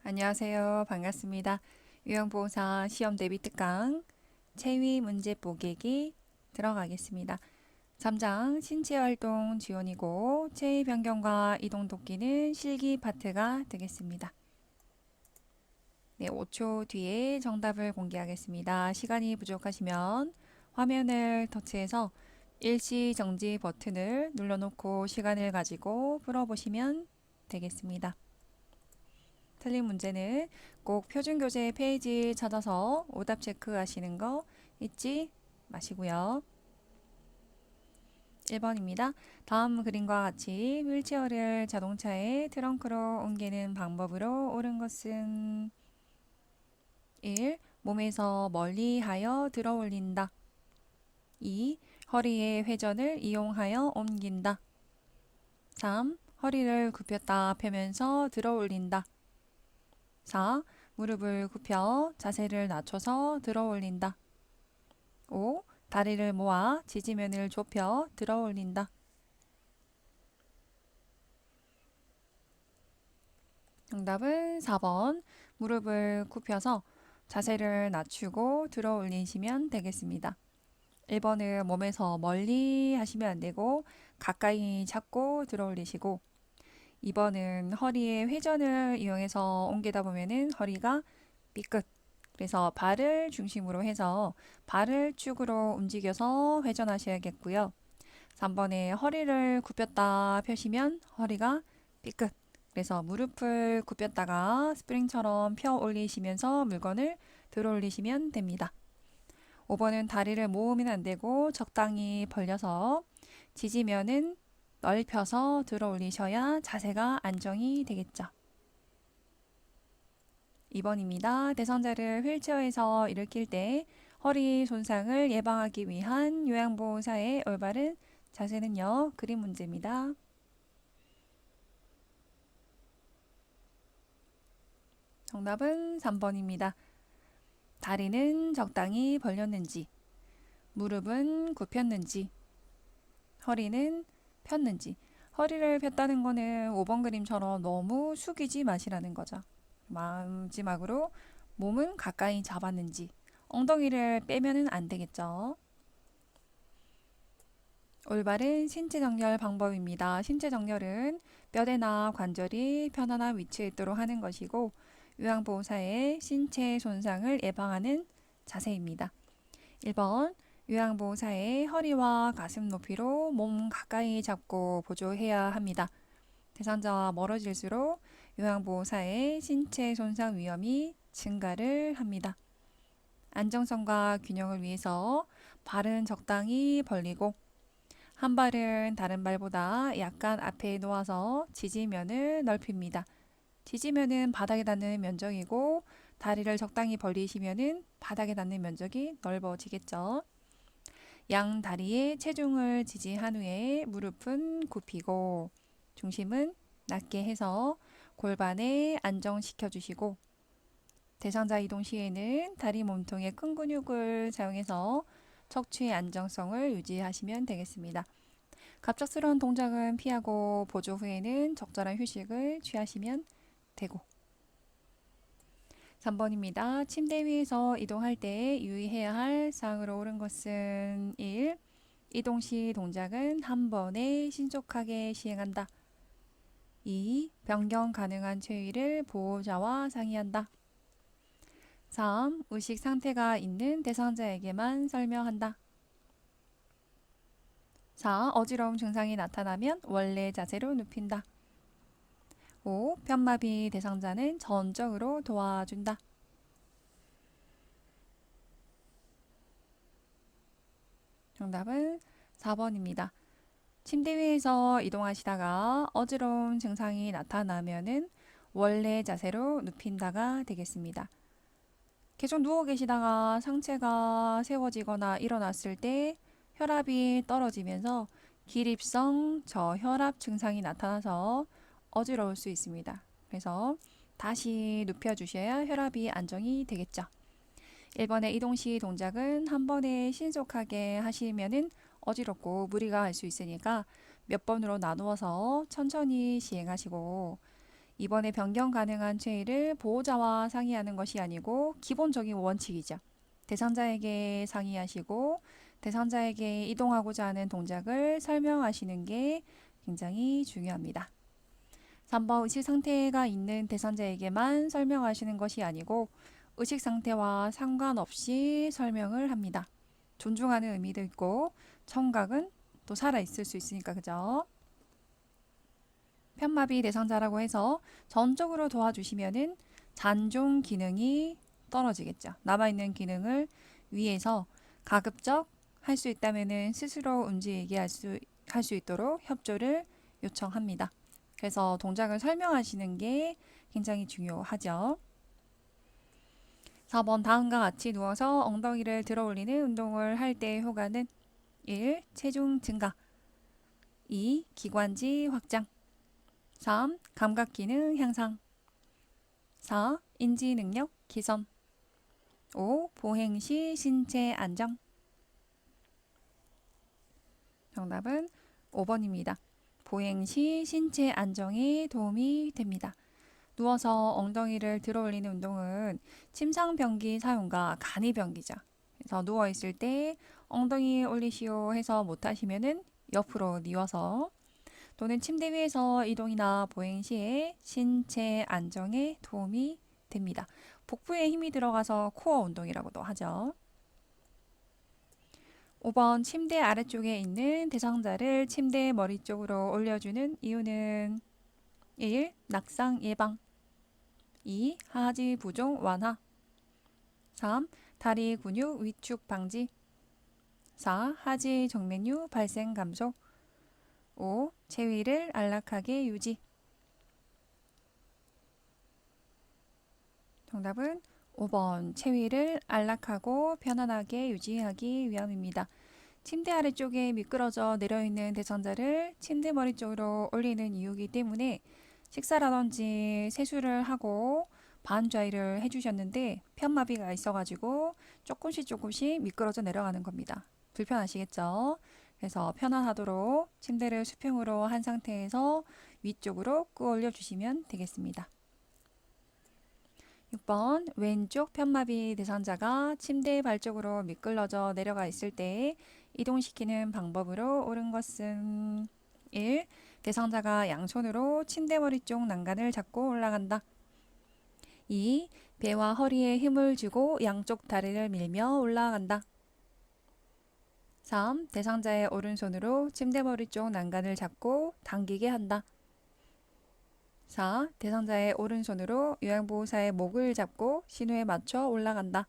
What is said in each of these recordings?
안녕하세요. 반갑습니다. 요양보호사 시험 대비 특강 체위 문제 보기기 들어가겠습니다. 3장 신체활동 지원이고 체위 변경과 이동 돕기는 실기 파트가 되겠습니다. 네, 5초 뒤에 정답을 공개하겠습니다. 시간이 부족하시면 화면을 터치해서 일시 정지 버튼을 눌러놓고 시간을 가지고 풀어보시면 되겠습니다. 틀린 문제는 꼭 표준교재 페이지 찾아서 오답 체크하시는 거 잊지 마시고요. 1번입니다. 다음 그림과 같이 휠체어를 자동차의 트렁크로 옮기는 방법으로 옳은 것은 1. 몸에서 멀리하여 들어 올린다. 2. 허리의 회전을 이용하여 옮긴다. 3. 허리를 굽혔다 펴면서 들어 올린다. 4. 무릎을 굽혀 자세를 낮춰서 들어 올린다. 5. 다리를 모아 지지면을 좁혀 들어 올린다. 정답은 4번. 무릎을 굽혀서 자세를 낮추고 들어 올리시면 되겠습니다. 1번은 몸에서 멀리 하시면 안 되고 가까이 잡고 들어 올리시고 2번은 허리의 회전을 이용해서 옮기다 보면은 허리가 삐끗. 그래서 발을 중심으로 해서 발을 축으로 움직여서 회전하셔야겠고요. 3번에 허리를 굽혔다 펴시면 허리가 삐끗. 그래서 무릎을 굽혔다가 스프링처럼 펴 올리시면서 물건을 들어 올리시면 됩니다. 5번은 다리를 모으면 안 되고 적당히 벌려서 지지면은 넓혀서 들어 올리셔야 자세가 안정이 되겠죠. 2번입니다. 대상자를 휠체어에서 일으킬 때 허리 손상을 예방하기 위한 요양보호사의 올바른 자세는요. 그림 문제입니다. 정답은 3번입니다. 다리는 적당히 벌렸는지, 무릎은 굽혔는지, 허리는 폈는지. 허리를 폈다는 거는 5번 그림처럼 너무 숙이지 마시라는 거죠. 마지막으로 몸은 가까이 잡았는지, 엉덩이를 빼면은 안 되겠죠. 올바른 신체 정렬 방법입니다. 신체 정렬은 뼈대나 관절이 편안한 위치에 있도록 하는 것이고 요양보호사의 신체 손상을 예방하는 자세입니다. 1번 요양보호사의 허리와 가슴 높이로 몸 가까이 잡고 보조해야 합니다. 대상자와 멀어질수록 요양보호사의 신체 손상 위험이 증가를 합니다. 안정성과 균형을 위해서 발은 적당히 벌리고 한 발은 다른 발보다 약간 앞에 놓아서 지지면을 넓힙니다. 지지면은 바닥에 닿는 면적이고 다리를 적당히 벌리시면은 바닥에 닿는 면적이 넓어지겠죠. 양 다리에 체중을 지지한 후에 무릎은 굽히고 중심은 낮게 해서 골반에 안정시켜 주시고 대상자 이동 시에는 다리 몸통의 큰 근육을 사용해서 척추의 안정성을 유지하시면 되겠습니다. 갑작스러운 동작은 피하고 보조 후에는 적절한 휴식을 취하시면 되고 3번입니다. 침대 위에서 이동할 때 유의해야 할 사항으로 옳은 것은 1. 이동 시 동작은 한 번에 신속하게 시행한다. 2. 변경 가능한 체위를 보호자와 상의한다. 3. 의식 상태가 있는 대상자에게만 설명한다. 4. 어지러움 증상이 나타나면 원래 자세로 눕힌다. 5. 편마비 대상자는 전적으로 도와준다. 정답은 4번입니다. 침대 위에서 이동하시다가 어지러운 증상이 나타나면은 원래 자세로 눕힌다가 되겠습니다. 계속 누워 계시다가 상체가 세워지거나 일어났을 때 혈압이 떨어지면서 기립성 저혈압 증상이 나타나서 어지러울 수 있습니다. 그래서 다시 눕혀주셔야 혈압이 안정이 되겠죠. 1번의 이동 시 동작은 한 번에 신속하게 하시면은 어지럽고 무리가 갈 수 있으니까 몇 번으로 나누어서 천천히 시행하시고 이번에 변경 가능한 체의를 보호자와 상의하는 것이 아니고 기본적인 원칙이죠. 대상자에게 상의하시고 대상자에게 이동하고자 하는 동작을 설명하시는 게 굉장히 중요합니다. 3번 의식 상태가 있는 대상자에게만 설명하시는 것이 아니고 의식 상태와 상관없이 설명을 합니다. 존중하는 의미도 있고 청각은 또 살아있을 수 있으니까 그죠? 편마비 대상자라고 해서 전적으로 도와주시면은 잔존 기능이 떨어지겠죠. 남아있는 기능을 위해서 가급적 할 수 있다면은 스스로 움직이게 할 수 있도록 협조를 요청합니다. 그래서 동작을 설명하시는 게 굉장히 중요하죠. 4번 다음과 같이 누워서 엉덩이를 들어 올리는 운동을 할 때의 효과는 1. 체중 증가 2. 기관지 확장 3. 감각 기능 향상 4. 인지 능력 개선 5. 보행 시 신체 안정 정답은 5번입니다. 보행 시 신체 안정에 도움이 됩니다. 누워서 엉덩이를 들어 올리는 운동은 침상변기 사용과 간이변기죠. 그래서 누워있을 때 엉덩이 올리시오 해서 못하시면은 옆으로 뉘어서 또는 침대 위에서 이동이나 보행 시에 신체 안정에 도움이 됩니다. 복부에 힘이 들어가서 코어 운동이라고도 하죠. 5번 침대 아래쪽에 있는 대상자를 침대 머리 쪽으로 올려주는 이유는 1. 낙상 예방 2. 하지 부종 완화 3. 다리 근육 위축 방지 4. 하지 정맥류 발생 감소 5. 체위를 안락하게 유지 정답은 5번 체위를 안락하고 편안하게 유지하기 위함입니다. 침대 아래쪽에 미끄러져 내려있는 대상자를 침대 머리 쪽으로 올리는 이유이기 때문에 식사라든지 세수를 하고 반좌위를 해주셨는데 편마비가 있어가지고 조금씩 미끄러져 내려가는 겁니다. 불편하시겠죠? 그래서 편안하도록 침대를 수평으로 한 상태에서 위쪽으로 끌어올려 주시면 되겠습니다. 6번 왼쪽 편마비 대상자가 침대 발 쪽으로 미끌러져 내려가 있을 때 이동시키는 방법으로 옳은 것은 1. 대상자가 양손으로 침대 머리 쪽 난간을 잡고 올라간다. 2. 배와 허리에 힘을 주고 양쪽 다리를 밀며 올라간다. 3. 대상자의 오른손으로 침대 머리 쪽 난간을 잡고 당기게 한다. 4. 대상자의 오른손으로 요양보호사의 목을 잡고 신호에 맞춰 올라간다.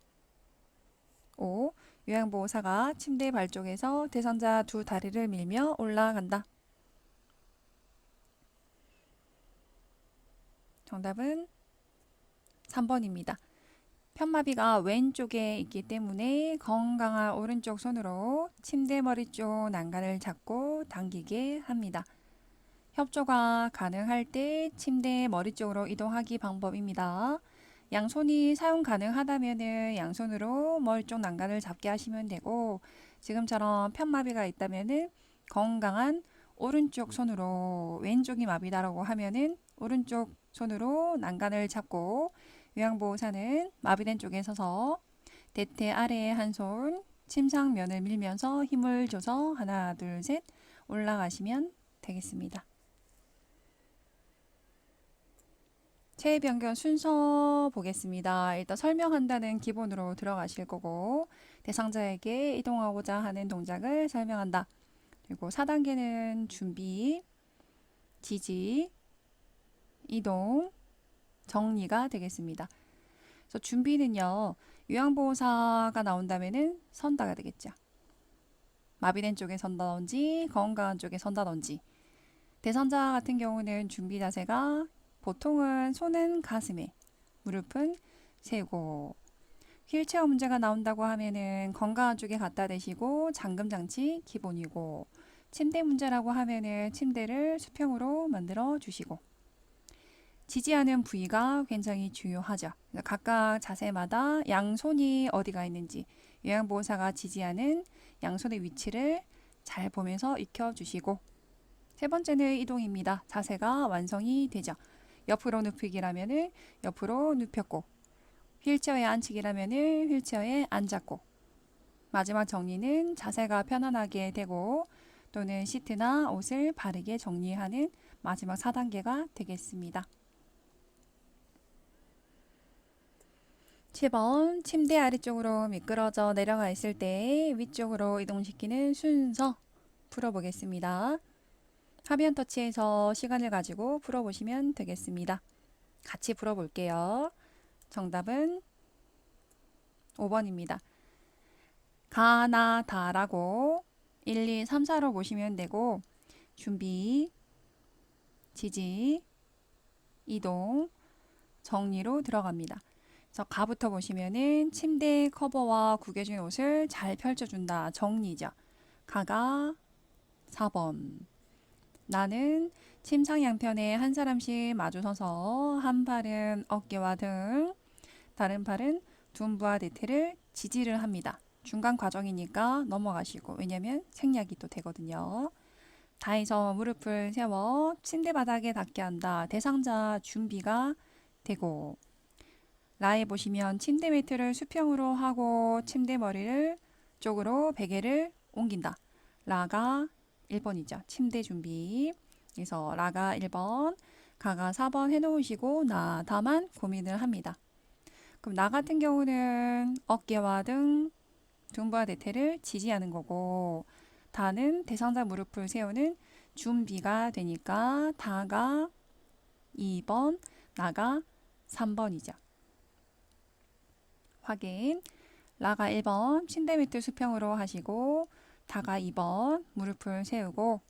5. 요양보호사가 침대 발 쪽에서 대상자 두 다리를 밀며 올라간다. 정답은 3번입니다. 편마비가 왼쪽에 있기 때문에 건강한 오른쪽 손으로 침대 머리 쪽 난간을 잡고 당기게 합니다. 협조가 가능할 때 침대 머리 쪽으로 이동하기 방법입니다. 양손이 사용 가능하다면 양손으로 머리 쪽 난간을 잡게 하시면 되고 지금처럼 편마비가 있다면 건강한 오른쪽 손으로 왼쪽이 마비다라고 하면은 오른쪽 손으로 난간을 잡고 요양보호사는 마비된 쪽에 서서 대퇴 아래에 한 손 침상면을 밀면서 힘을 줘서 하나 둘 셋 올라가시면 되겠습니다. 체위 변경 순서 보겠습니다. 일단 설명한다는 기본으로 들어가실 거고 대상자에게 이동하고자 하는 동작을 설명한다. 그리고 4단계는 준비, 지지, 이동, 정리가 되겠습니다. 그래서 준비는요. 요양보호사가 나온다면은 선다가 되겠죠. 마비된 쪽에 선다든지 건강한 쪽에 선다든지 대상자 같은 경우는 준비 자세가 보통은 손은 가슴에 무릎은 세고 휠체어 문제가 나온다고 하면은 건강한 쪽에 갖다 대시고 잠금 장치 기본이고 침대 문제라고 하면은 침대를 수평으로 만들어 주시고 지지하는 부위가 굉장히 중요하죠. 각각 자세마다 양손이 어디가 있는지 요양보호사가 지지하는 양손의 위치를 잘 보면서 익혀주시고 세 번째는 이동입니다. 자세가 완성이 되죠. 옆으로 눕히기라면은 옆으로 눕혔고, 휠체어에 앉히기라면은 휠체어에 앉았고, 마지막 정리는 자세가 편안하게 되고 또는 시트나 옷을 바르게 정리하는 마지막 4단계가 되겠습니다. 7번 침대 아래쪽으로 미끄러져 내려가 있을 때 위쪽으로 이동시키는 순서 풀어보겠습니다. 화면 터치해서 시간을 가지고 풀어보시면 되겠습니다. 같이 풀어볼게요. 정답은 5번입니다. 가나 다라고 1, 2, 3, 4로 보시면 되고 준비, 지지, 이동, 정리로 들어갑니다. 그래서 가부터 보시면은 침대 커버와 구겨진 옷을 잘 펼쳐준다. 정리죠. 가가 4번. 나는 침상 양편에 한 사람씩 마주서서 한 팔은 어깨와 등, 다른 팔은 둔부와 대퇴를 지지를 합니다. 중간 과정이니까 넘어가시고, 왜냐면 생략이 또 되거든요. 다 해서 무릎을 세워 침대 바닥에 닿게 한다. 대상자 준비가 되고, 라에 보시면 침대 매트를 수평으로 하고 침대 머리를 쪽으로 베개를 옮긴다. 라가 1번이죠. 침대 준비. 그래서 라가 1번, 가가 4번 해놓으시고 나 다만 고민을 합니다. 그럼 나 같은 경우는 어깨와 등, 둔부와 대퇴를 지지하는 거고 다는 대상자 무릎을 세우는 준비가 되니까 다가 2번, 나가 3번이죠. 확인. 라가 1번 침대 밑을 수평으로 하시고 다가 2번 무릎을 세우고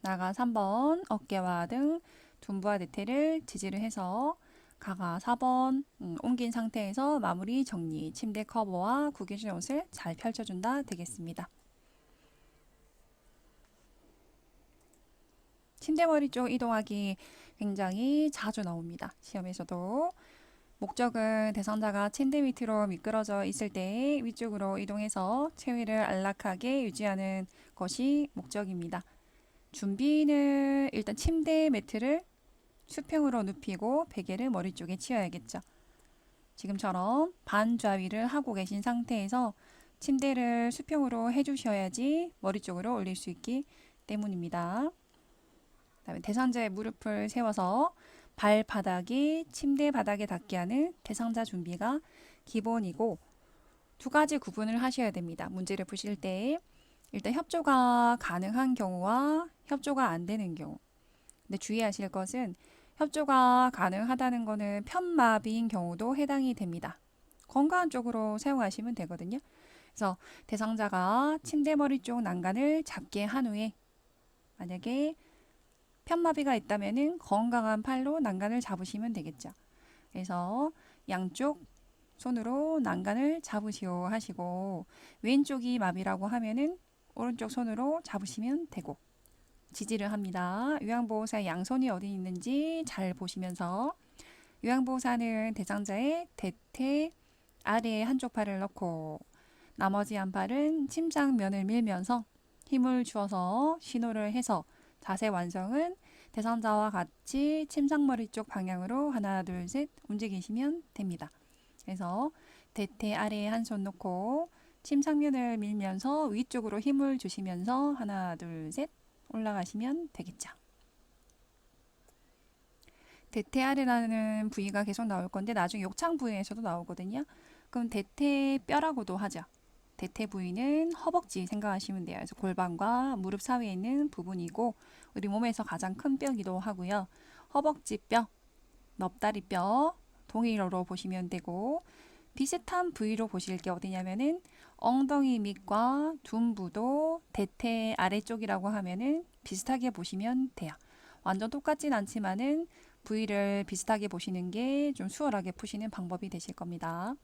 나가 3번 어깨와 등 둔부와 대퇴를 지지를 해서 가가 4번 옮긴 상태에서 마무리 정리 침대 커버와 구겨진 옷을 잘 펼쳐준다 되겠습니다. 침대 머리 쪽 이동하기 굉장히 자주 나옵니다. 시험에서도. 목적은 대상자가 침대 밑으로 미끄러져 있을 때 위쪽으로 이동해서 체위를 안락하게 유지하는 것이 목적입니다. 준비는 일단 침대 매트를 수평으로 눕히고 베개를 머리 쪽에 치어야겠죠. 지금처럼 반좌위를 하고 계신 상태에서 침대를 수평으로 해주셔야지 머리 쪽으로 올릴 수 있기 때문입니다. 그다음에 대상자의 무릎을 세워서 발바닥이 침대 바닥에 닿게 하는 대상자 준비가 기본이고 두 가지 구분을 하셔야 됩니다. 문제를 푸실 때 일단 협조가 가능한 경우와 협조가 안 되는 경우. 근데 주의하실 것은 협조가 가능하다는 것은 편마비인 경우도 해당이 됩니다. 건강한 쪽으로 사용하시면 되거든요. 그래서 대상자가 침대 머리 쪽 난간을 잡게 한 후에 만약에 편마비가 있다면 건강한 팔로 난간을 잡으시면 되겠죠. 그래서 양쪽 손으로 난간을 잡으시오 하시고 왼쪽이 마비라고 하면은 오른쪽 손으로 잡으시면 되고 지지를 합니다. 요양보호사 양손이 어디 있는지 잘 보시면서 요양보호사는 대상자의 대퇴 아래에 한쪽 팔을 넣고 나머지 한 팔은 침상면을 밀면서 힘을 주어서 신호를 해서 자세 완성은 대상자와 같이 침상머리 쪽 방향으로 하나 둘 셋 움직이시면 됩니다. 그래서 대퇴 아래에 한 손 놓고 침상면을 밀면서 위쪽으로 힘을 주시면서 하나 둘 셋 올라가시면 되겠죠. 대퇴 아래라는 부위가 계속 나올 건데 나중에 욕창 부위에서도 나오거든요. 그럼 대퇴 뼈라고도 하죠. 대퇴 부위는 허벅지 생각하시면 돼요. 그래서 골반과 무릎 사이에 있는 부분이고 우리 몸에서 가장 큰 뼈기도 하고요. 허벅지 뼈, 넙다리 뼈 동일어로 보시면 되고 비슷한 부위로 보실 게 어디냐면은 엉덩이 밑과 둔부도 대퇴 아래쪽이라고 하면은 비슷하게 보시면 돼요. 완전 똑같진 않지만은 부위를 비슷하게 보시는 게 좀 수월하게 푸시는 방법이 되실 겁니다.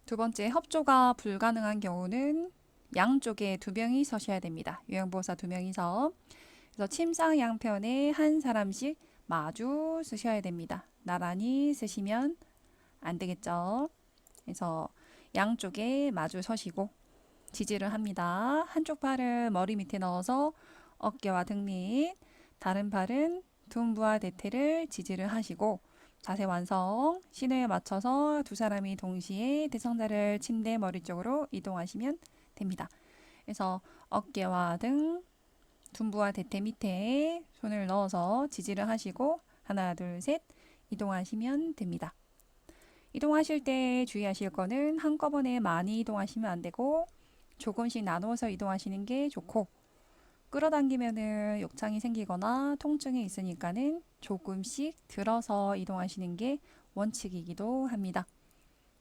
두 번째, 협조가 불가능한 경우는 양쪽에 두 명이 서셔야 됩니다. 요양보호사 두 명이서. 그래서 침상 양편에 한 사람씩 마주 쓰셔야 됩니다. 나란히 쓰시면 안 되겠죠. 그래서 양쪽에 마주 서시고 지지를 합니다. 한쪽 팔을 머리 밑에 넣어서 어깨와 등 밑, 다른 팔은 둔부와 대퇴를 지지를 하시고 자세 완성. 신호에 맞춰서 두 사람이 동시에 대상자를 침대 머리 쪽으로 이동하시면 됩니다. 그래서 어깨와 등, 둔부와 대퇴 밑에 손을 넣어서 지지를 하시고 하나, 둘, 셋 이동하시면 됩니다. 이동하실 때 주의하실 거는 한꺼번에 많이 이동하시면 안 되고 조금씩 나누어서 이동하시는 게 좋고 끌어당기면은 욕창이 생기거나 통증이 있으니까는 조금씩 들어서 이동하시는 게 원칙이기도 합니다.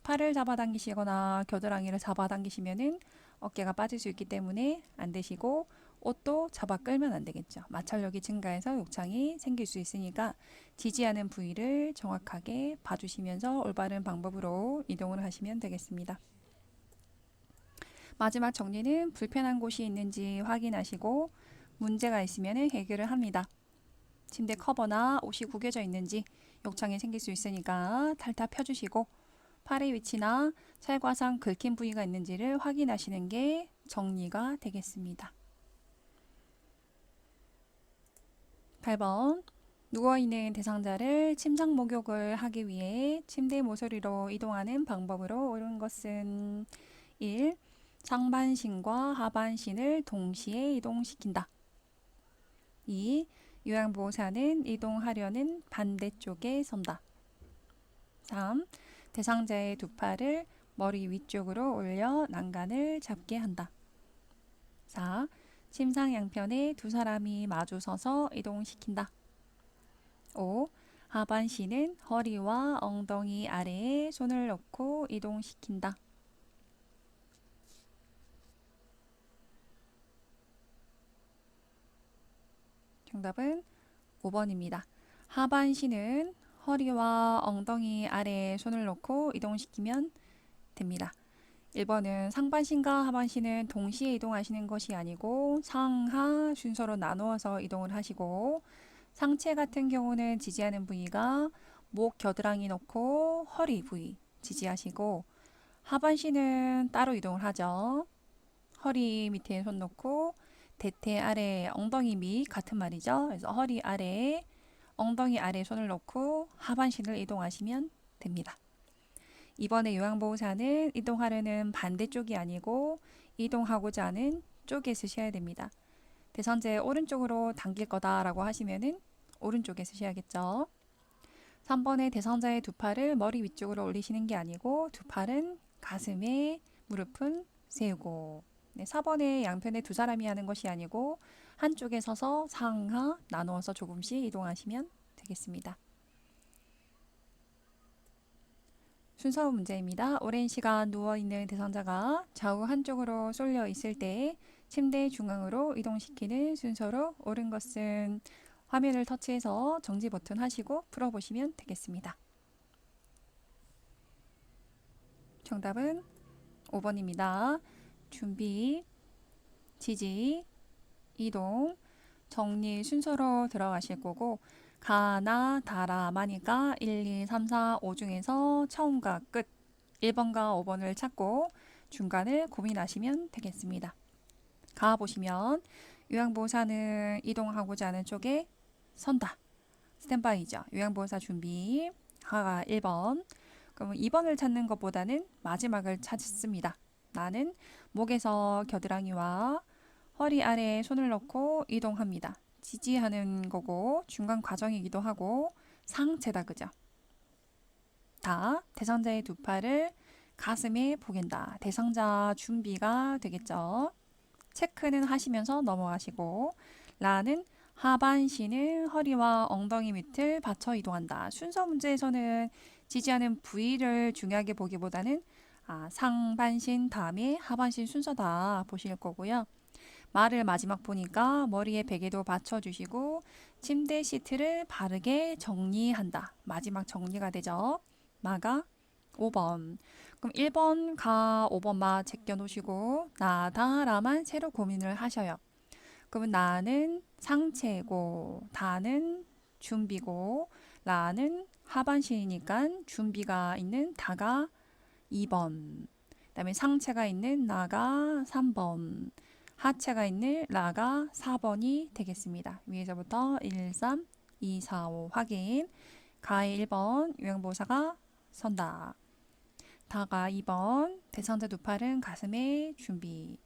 팔을 잡아당기시거나 겨드랑이를 잡아당기시면은 어깨가 빠질 수 있기 때문에 안 되시고 옷도 잡아 끌면 안 되겠죠. 마찰력이 증가해서 욕창이 생길 수 있으니까 지지하는 부위를 정확하게 봐주시면서 올바른 방법으로 이동을 하시면 되겠습니다. 마지막 정리는 불편한 곳이 있는지 확인하시고 문제가 있으면 해결을 합니다. 침대 커버나 옷이 구겨져 있는지 욕창이 생길 수 있으니까 탈탈 펴주시고 팔의 위치나 찰과상 긁힌 부위가 있는지를 확인하시는 게 정리가 되겠습니다. 8번 누워있는 대상자를 침상 목욕을 하기 위해 침대 모서리로 이동하는 방법으로 옳은 것은 1. 상반신과 하반신을 동시에 이동시킨다. 2. 요양보호사는 이동하려는 반대쪽에 선다. 3. 대상자의 두 팔을 머리 위쪽으로 올려 난간을 잡게 한다. 4. 침상 양편에 두 사람이 마주 서서 이동시킨다. 5. 하반신은 허리와 엉덩이 아래에 손을 넣고 이동시킨다. 정답은 5번입니다. 하반신은 허리와 엉덩이 아래에 손을 넣고 이동시키면 됩니다. 1번은 상반신과 하반신은 동시에 이동하시는 것이 아니고 상하 순서로 나누어서 이동을 하시고 상체 같은 경우는 지지하는 부위가 목 겨드랑이 넣고 허리 부위 지지하시고 하반신은 따로 이동을 하죠. 허리 밑에 손 놓고 대퇴 아래 엉덩이 밑 같은 말이죠. 그래서 허리 아래에 엉덩이 아래에 손을 놓고 하반신을 이동하시면 됩니다. 이번에 요양보호사는 이동하려는 반대쪽이 아니고 이동하고자 하는 쪽에 쓰셔야 됩니다. 대상자의 오른쪽으로 당길 거다라고 하시면은 오른쪽에 쓰셔야겠죠. 3번에 대상자의 두 팔을 머리 위쪽으로 올리시는 게 아니고 두 팔은 가슴에 무릎은 세우고 4번에 양편에 두 사람이 하는 것이 아니고 한쪽에 서서 상하 나누어서 조금씩 이동하시면 되겠습니다. 순서 문제입니다. 오랜 시간 누워있는 대상자가 좌우 한쪽으로 쏠려 있을 때 침대 중앙으로 이동시키는 순서로 옳은 것은 화면을 터치해서 정지 버튼 하시고 풀어보시면 되겠습니다. 정답은 5번입니다. 준비, 지지, 이동, 정리 순서로 들어가실 거고 가나 다라 마니까 1, 2, 3, 4, 5 중에서 처음과 끝 1번과 5번을 찾고 중간을 고민하시면 되겠습니다. 가 보시면 요양보호사는 이동하고자 하는 쪽에 선다. 스탠바이죠. 요양보호사 준비. 가가 1번. 그럼 2번을 찾는 것보다는 마지막을 찾습니다. 나는 목에서 겨드랑이와 허리 아래에 손을 넣고 이동합니다. 지지하는 거고 중간 과정이기도 하고 상체다 그죠? 다 대상자의 두 팔을 가슴에 보갠다. 대상자 준비가 되겠죠. 체크는 하시면서 넘어가시고 라는 하반신은 허리와 엉덩이 밑을 받쳐 이동한다. 순서 문제에서는 지지하는 부위를 중요하게 보기보다는 상반신 다음에 하반신 순서다 보실 거고요. 말을 마지막 보니까 머리에 베개도 받쳐주시고 침대 시트를 바르게 정리한다. 마지막 정리가 되죠. 마가 5번. 그럼 1번 가 5번 마 제껴놓으시고 나다라만 새로 고민을 하셔요. 그러면 나는 상체고 다는 준비고 라는 하반신이니까 준비가 있는 다가 2번. 그 다음에 상체가 있는 나가 3번. 하체가 있는 라가 4번이 되겠습니다. 위에서부터 1, 3, 2, 4, 5 확인. 가의 1번 요행보사가 선다. 다가 2번 대상자 두 팔은 가슴에 준비.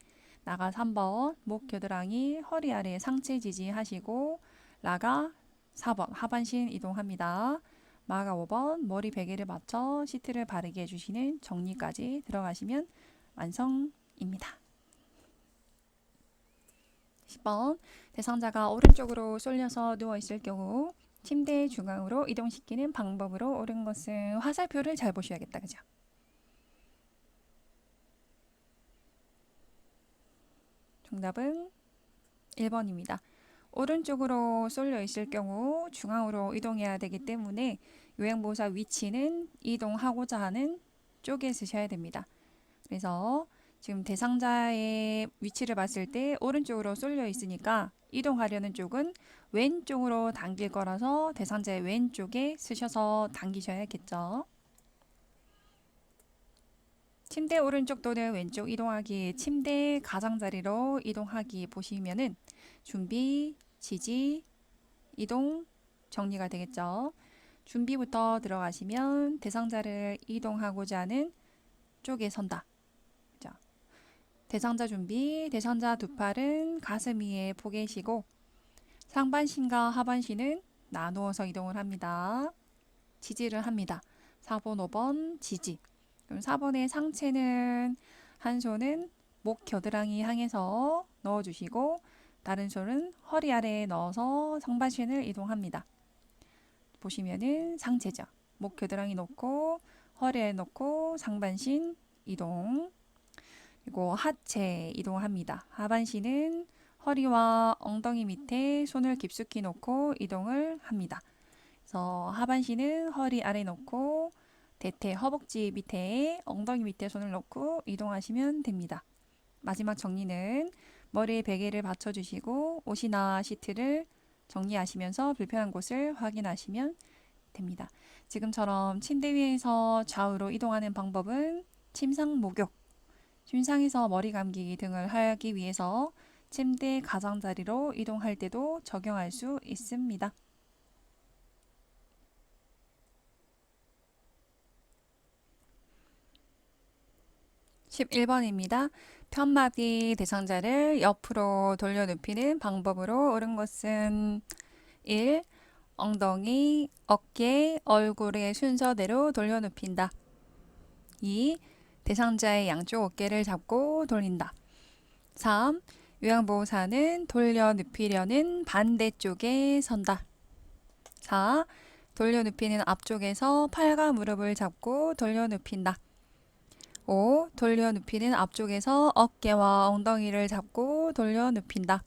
나가 3번 목 겨드랑이 허리 아래 상체 지지하시고 라가 4번 하반신 이동합니다. 마가 5번 머리 베개를 맞춰 시트를 바르게 해주시는 정리까지 들어가시면 완성입니다. 10번 대상자가 오른쪽으로 쏠려서 누워있을 경우 침대 중앙으로 이동시키는 방법으로 옳은 것은 화살표를 잘 보셔야겠다. 그죠? 정답은 1번입니다. 오른쪽으로 쏠려 있을 경우 중앙으로 이동해야 되기 때문에 요행보사 위치는 이동하고자 하는 쪽에 쓰셔야 됩니다. 그래서 지금 대상자의 위치를 봤을 때 오른쪽으로 쏠려 있으니까 이동하려는 쪽은 왼쪽으로 당길 거라서 대상자의 왼쪽에 쓰셔서 당기셔야겠죠. 침대 오른쪽 또는 왼쪽 이동하기, 침대 가장자리로 이동하기 보시면은 준비, 지지, 이동, 정리가 되겠죠. 준비부터 들어가시면 대상자를 이동하고자 하는 쪽에 선다. 자, 대상자 준비, 대상자 두 팔은 가슴 위에 포개시고 상반신과 하반신은 나누어서 이동을 합니다. 지지를 합니다. 4번, 5번 지지. 그럼 4번의 상체는 한 손은 목 겨드랑이 향해서 넣어주시고 다른 손은 허리 아래에 넣어서 상반신을 이동합니다. 보시면은 상체죠. 목 겨드랑이 놓고 허리에 놓고 상반신 이동. 그리고 하체 이동합니다. 하반신은 허리와 엉덩이 밑에 손을 깊숙이 놓고 이동을 합니다. 그래서 하반신은 허리 아래 놓고 대퇴 허벅지 밑에 엉덩이 밑에 손을 놓고 이동하시면 됩니다. 마지막 정리는 머리에 베개를 받쳐주시고 옷이나 시트를 정리하시면서 불편한 곳을 확인하시면 됩니다. 지금처럼 침대 위에서 좌우로 이동하는 방법은 침상 목욕, 침상에서 머리 감기기 등을 하기 위해서 침대 가장자리로 이동할 때도 적용할 수 있습니다. 11번입니다. 편마디 대상자를 옆으로 돌려 눕히는 방법으로 옳은 것은 1. 엉덩이, 어깨, 얼굴의 순서대로 돌려 눕힌다. 2. 대상자의 양쪽 어깨를 잡고 돌린다. 3. 요양보호사는 돌려 눕히려는 반대쪽에 선다. 4. 돌려 눕히는 앞쪽에서 팔과 무릎을 잡고 돌려 눕힌다. 5. 돌려 눕히는 앞쪽에서 어깨와 엉덩이를 잡고 돌려 눕힌다.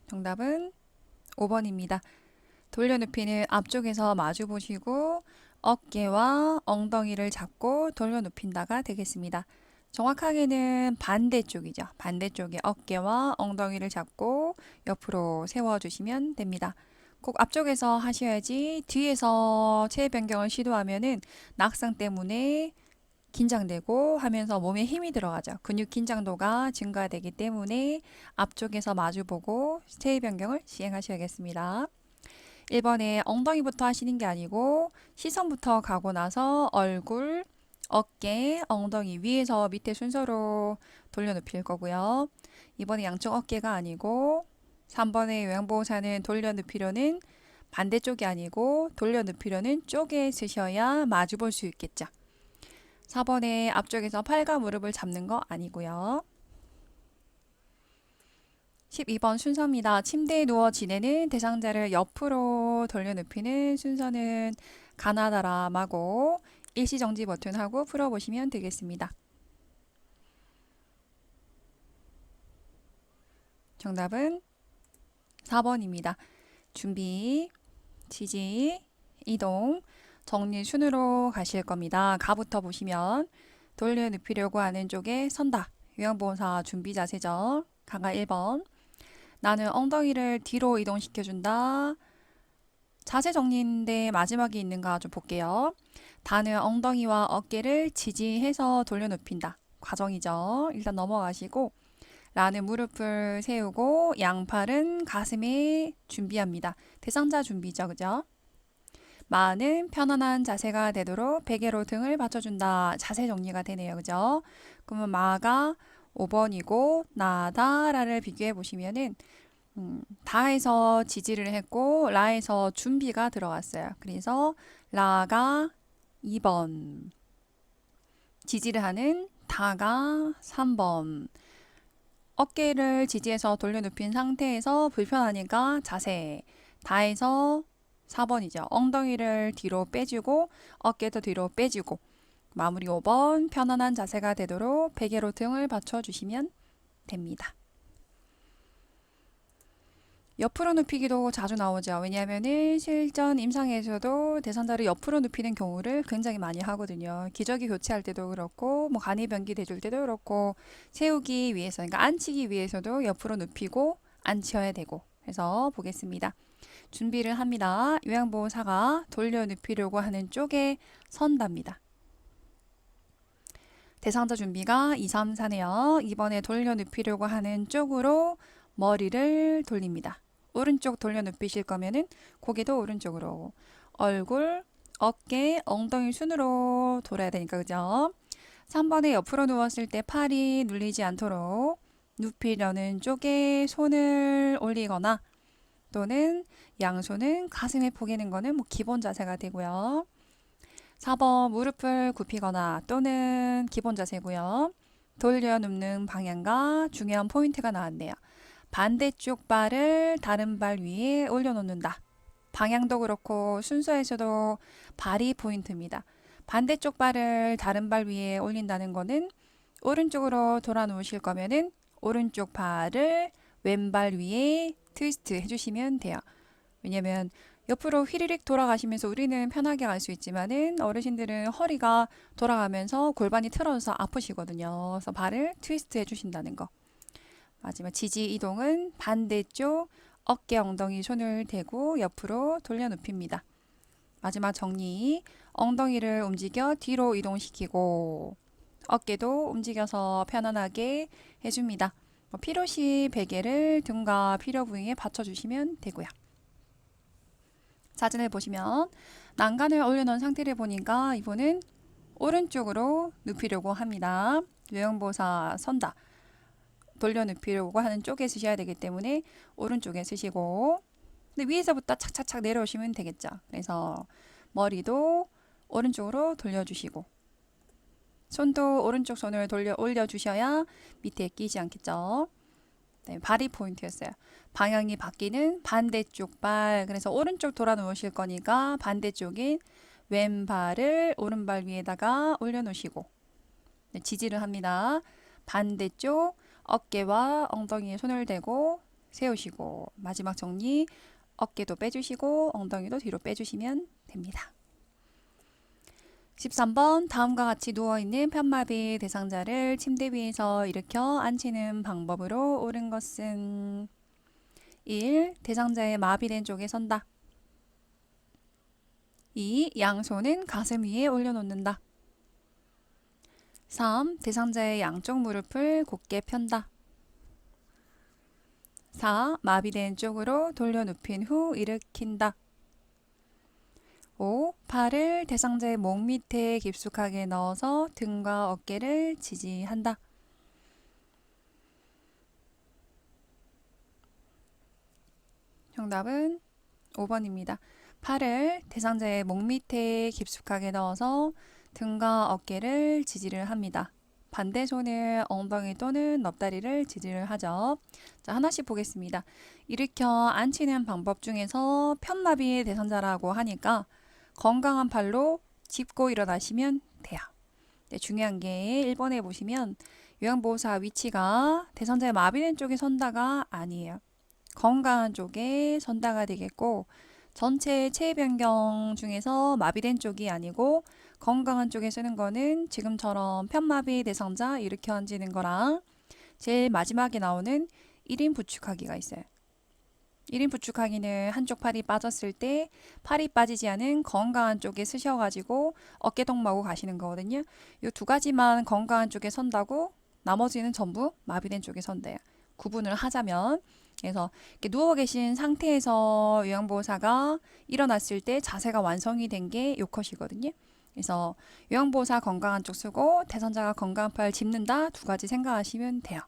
정답은 5번입니다. 돌려 눕히는 앞쪽에서 마주 보시고 어깨와 엉덩이를 잡고 돌려 눕힌다가 되겠습니다. 정확하게는 반대쪽이죠. 반대쪽에 어깨와 엉덩이를 잡고 옆으로 세워주시면 됩니다. 꼭 앞쪽에서 하셔야지 뒤에서 체외 변경을 시도하면은 낙상 때문에 긴장되고 하면서 몸에 힘이 들어가죠. 근육 긴장도가 증가되기 때문에 앞쪽에서 마주보고 체외 변경을 시행하셔야겠습니다. 1번에 엉덩이부터 하시는 게 아니고 시선부터 가고 나서 얼굴, 어깨, 엉덩이 위에서 밑에 순서로 돌려 눕힐 거고요. 2번에 양쪽 어깨가 아니고 3번의 요양보호사는 돌려 눕히려는 반대쪽이 아니고 돌려 눕히려는 쪽에 쓰셔야 마주 볼 수 있겠죠. 4번에 앞쪽에서 팔과 무릎을 잡는 거 아니고요. 12번 순서입니다. 침대에 누워 지내는 대상자를 옆으로 돌려 눕히는 순서는 가나다라마고 일시정지 버튼하고 풀어보시면 되겠습니다. 정답은 4번입니다. 준비, 지지, 이동, 정리 순으로 가실 겁니다. 가부터 보시면 돌려 눕히려고 하는 쪽에 선다. 요양보호사 준비 자세죠. 가가 1번. 나는 엉덩이를 뒤로 이동시켜준다. 자세 정리인데 마지막에 있는가 좀 볼게요. 다는 엉덩이와 어깨를 지지해서 돌려 눕힌다. 과정이죠. 일단 넘어가시고 라는 무릎을 세우고 양팔은 가슴에 준비합니다. 대상자 준비죠. 그죠? 마는 편안한 자세가 되도록 베개로 등을 받쳐준다. 자세 정리가 되네요. 그죠? 그러면 마가 5번이고 나다라를 비교해 보시면은 다에서 지지를 했고 라에서 준비가 들어갔어요. 그래서 라가 2번, 지지를 하는 다가 3번. 어깨를 지지해서 돌려눕힌 상태에서 불편하니까 자세. 다에서 4번이죠. 엉덩이를 뒤로 빼주고 어깨도 뒤로 빼주고 마무리 5번 편안한 자세가 되도록 베개로 등을 받쳐주시면 됩니다. 옆으로 눕히기도 자주 나오죠. 왜냐하면 실전 임상에서도 대상자를 옆으로 눕히는 경우를 굉장히 많이 하거든요. 기저귀 교체할 때도 그렇고 뭐 간이변기 대줄 때도 그렇고 세우기 위해서 그러니까 앉히기 위해서도 옆으로 눕히고 앉혀야 되고 해서 보겠습니다. 준비를 합니다. 요양보호사가 돌려 눕히려고 하는 쪽에 선답니다. 대상자 준비가 2, 3, 4네요. 이번에 돌려 눕히려고 하는 쪽으로 머리를 돌립니다. 오른쪽 돌려 눕히실 거면은 고개도 오른쪽으로, 얼굴, 어깨, 엉덩이 순으로 돌아야 되니까 그죠? 3번에 옆으로 누웠을 때 팔이 눌리지 않도록 눕히려는 쪽에 손을 올리거나 또는 양손은 가슴에 포개는 거는 뭐 기본 자세가 되고요. 4번 무릎을 굽히거나 또는 기본 자세고요. 돌려 눕는 방향과 중요한 포인트가 나왔네요. 반대쪽 발을 다른 발 위에 올려놓는다. 방향도 그렇고 순서에서도 발이 포인트입니다. 반대쪽 발을 다른 발 위에 올린다는 거는 오른쪽으로 돌아 누우실 거면은 오른쪽 발을 왼발 위에 트위스트 해주시면 돼요. 왜냐면 옆으로 휘리릭 돌아가시면서 우리는 편하게 갈 수 있지만은 어르신들은 허리가 돌아가면서 골반이 틀어져서 아프시거든요. 그래서 발을 트위스트 해주신다는 거. 마지막 지지 이동은 반대쪽 어깨 엉덩이 손을 대고 옆으로 돌려 눕힙니다. 마지막 정리, 엉덩이를 움직여 뒤로 이동시키고 어깨도 움직여서 편안하게 해줍니다. 필요시 베개를 등과 필요 부위에 받쳐주시면 되고요. 사진을 보시면 난간을 올려놓은 상태를 보니까 이분은 오른쪽으로 눕히려고 합니다. 요양보호사 선다. 돌려 눕히려고 하는 쪽에 쓰셔야 되기 때문에 오른쪽에 쓰시고 근데 위에서부터 착착착 내려오시면 되겠죠. 그래서 머리도 오른쪽으로 돌려주시고 손도 오른쪽 손을 올려주셔야 밑에 끼지 않겠죠. 네, 발이 포인트였어요. 방향이 바뀌는 반대쪽 발. 그래서 오른쪽 돌아 누우실 거니까 반대쪽인 왼발을 오른발 위에다가 올려놓으시고 네, 지지를 합니다. 반대쪽 어깨와 엉덩이에 손을 대고 세우시고 마지막 정리 어깨도 빼주시고 엉덩이도 뒤로 빼주시면 됩니다. 13번 다음과 같이 누워있는 편마비 대상자를 침대 위에서 일으켜 앉히는 방법으로 옳은 것은 1. 대상자의 마비된 쪽에 선다. 2. 양손은 가슴 위에 올려놓는다. 3. 대상자의 양쪽 무릎을 곧게 편다. 4. 마비된 쪽으로 돌려 눕힌 후 일으킨다. 5. 팔을 대상자의 목 밑에 깊숙하게 넣어서 등과 어깨를 지지한다. 정답은 5번입니다. 팔을 대상자의 목 밑에 깊숙하게 넣어서 등과 어깨를 지지를 합니다. 반대 손을 엉덩이 또는 넙다리를 지지를 하죠. 자, 하나씩 보겠습니다. 일으켜 앉히는 방법 중에서 편마비 대상자라고 하니까 건강한 팔로 짚고 일어나시면 돼요. 네, 중요한 게 1번에 보시면 요양보호사 위치가 대상자의 마비된 쪽에 선다가 아니에요. 건강한 쪽에 선다가 되겠고 전체 체위 변경 중에서 마비된 쪽이 아니고 건강한 쪽에 쓰는 거는 지금처럼 편마비 대상자 일으켜 앉히는 거랑 제일 마지막에 나오는 1인 부축하기가 있어요. 1인 부축하기는 한쪽 팔이 빠졌을 때 팔이 빠지지 않은 건강한 쪽에 쓰셔가지고 어깨동무하고 가시는 거거든요. 이 두 가지만 건강한 쪽에 선다고 나머지는 전부 마비된 쪽에 선대요. 구분을 하자면 그래서 이렇게 누워 계신 상태에서 요양보호사가 일어났을 때 자세가 완성이 된 게 요 컷이거든요. 그래서 요양보호사 건강한 쪽 쓰고 대상자가 건강한 팔 짚는다 두 가지 생각하시면 돼요.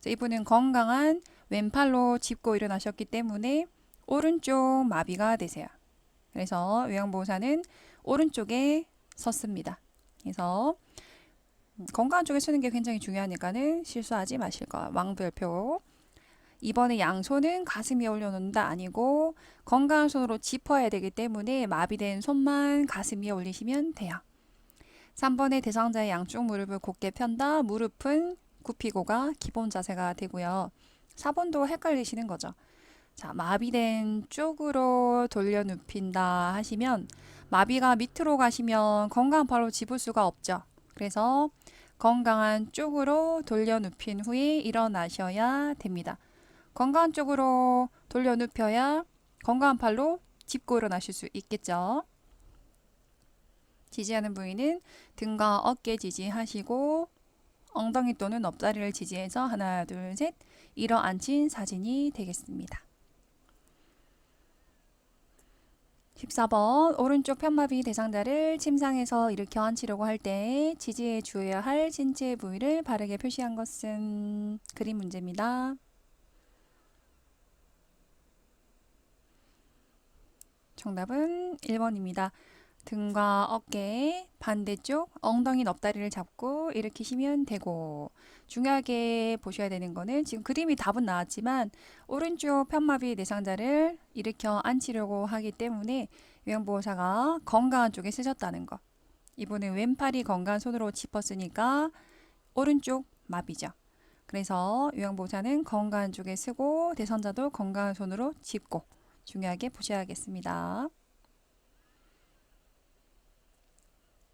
그래서 이분은 건강한 왼팔로 짚고 일어나셨기 때문에 오른쪽 마비가 되세요. 그래서 요양보호사는 오른쪽에 섰습니다. 그래서 건강한 쪽에 서는 게 굉장히 중요하니까는 실수하지 마실 거예요. 왕별표. 이번에 양손은 가슴 위에 올려놓는다 아니고 건강한 손으로 짚어야 되기 때문에 마비된 손만 가슴 위에 올리시면 돼요. 3번에 대상자의 양쪽 무릎을 곧게 편다. 무릎은 굽히고가 기본 자세가 되고요. 4번도 헷갈리시는 거죠. 자, 마비된 쪽으로 돌려 눕힌다 하시면 마비가 밑으로 가시면 건강한 팔로 짚을 수가 없죠. 그래서 건강한 쪽으로 돌려 눕힌 후에 일어나셔야 됩니다. 건강한 쪽으로 돌려 눕혀야 건강한 팔로 짚고 일어나실 수 있겠죠. 지지하는 부위는 등과 어깨 지지하시고 엉덩이 또는 옆다리를 지지해서 하나, 둘, 셋 일어앉힌 사진이 되겠습니다. 14번 오른쪽 편마비 대상자를 침상에서 일으켜 앉히려고 할 때 지지해 주어야 할 신체 부위를 바르게 표시한 것은 그림 문제입니다. 정답은 1번입니다. 등과 어깨 반대쪽 엉덩이 넙다리를 잡고 일으키시면 되고 중요하게 보셔야 되는 거는 지금 그림이 답은 나왔지만 오른쪽 편마비 대상자를 일으켜 앉히려고 하기 때문에 요양보호사가 건강한 쪽에 쓰셨다는 거. 이분은 왼팔이 건강한 손으로 짚었으니까 오른쪽 마비죠. 그래서 요양보호사는 건강한 쪽에 쓰고 대상자도 건강한 손으로 짚고 중요하게 보셔야겠습니다.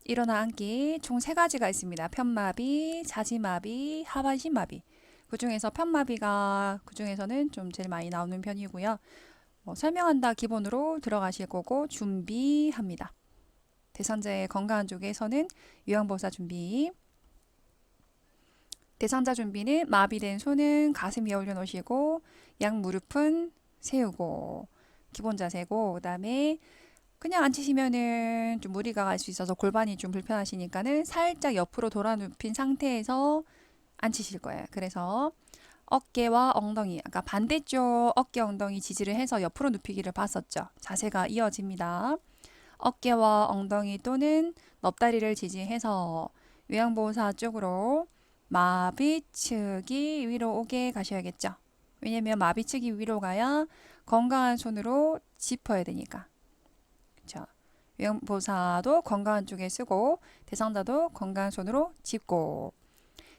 일어나 앉기 총 3가지가 있습니다. 편마비, 자지마비, 하반신마비. 그 중에서 편마비가 그 중에서는 좀 제일 많이 나오는 편이고요. 설명한다 기본으로 들어가실 거고 준비합니다. 대상자의 건강한 쪽에서는 요양보호사 준비. 대상자 준비는 마비된 손은 가슴 위에 올려놓으시고 양 무릎은 세우고 기본 자세고 그 다음에 그냥 앉히시면은 좀 무리가 갈 수 있어서 골반이 좀 불편하시니까는 살짝 옆으로 돌아 눕힌 상태에서 앉히실 거예요. 그래서 어깨와 엉덩이, 아까 반대쪽 어깨 엉덩이 지지를 해서 옆으로 눕히기를 봤었죠. 자세가 이어집니다. 어깨와 엉덩이 또는 넙다리를 지지해서 요양보호사 쪽으로 마비측이 위로 오게 가셔야겠죠. 왜냐면 마비측이 위로 가야 건강한 손으로 짚어야 되니까. 그렇죠. 요양보호사도 건강한 쪽에 쓰고 대상자도 건강한 손으로 짚고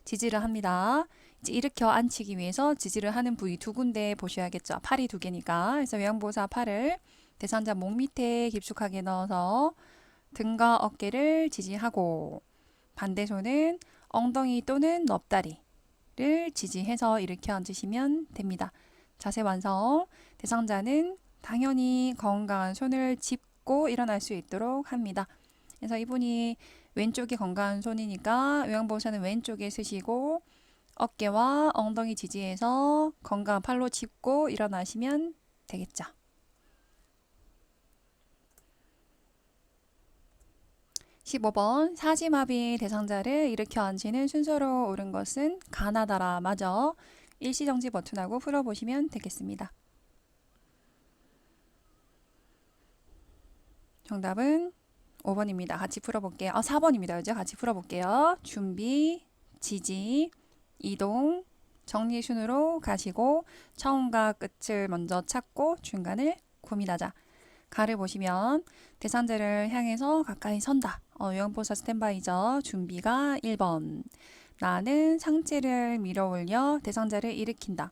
지지를 합니다. 이제 일으켜 앉히기 위해서 지지를 하는 부위 2군데 보셔야겠죠. 팔이 2개니까. 그래서 요양보호사 팔을 대상자 목 밑에 깊숙하게 넣어서 등과 어깨를 지지하고 반대 손은 엉덩이 또는 넙다리를 지지해서 일으켜 앉으시면 됩니다. 자세 완성. 대상자는 당연히 건강한 손을 짚고 일어날 수 있도록 합니다. 그래서 이분이 왼쪽이 건강한 손이니까 요양보호사는 왼쪽에 쓰시고 어깨와 엉덩이 지지해서 건강한 팔로 짚고 일어나시면 되겠죠. 15번 사지마비 대상자를 일으켜 앉히는 순서로 옳은 것은 가나다라 맞아. 일시정지 버튼하고 풀어보시면 되겠습니다. 정답은 5번입니다. 같이 풀어볼게요. 4번입니다. 이제 같이 풀어볼게요. 준비, 지지, 이동, 정리순으로 가시고 처음과 끝을 먼저 찾고 중간을 고민하자. 가를 보시면 대상자를 향해서 가까이 선다. 요양보호사 스탠바이죠. 준비가 1번. 나는 상체를 밀어 올려 대상자를 일으킨다.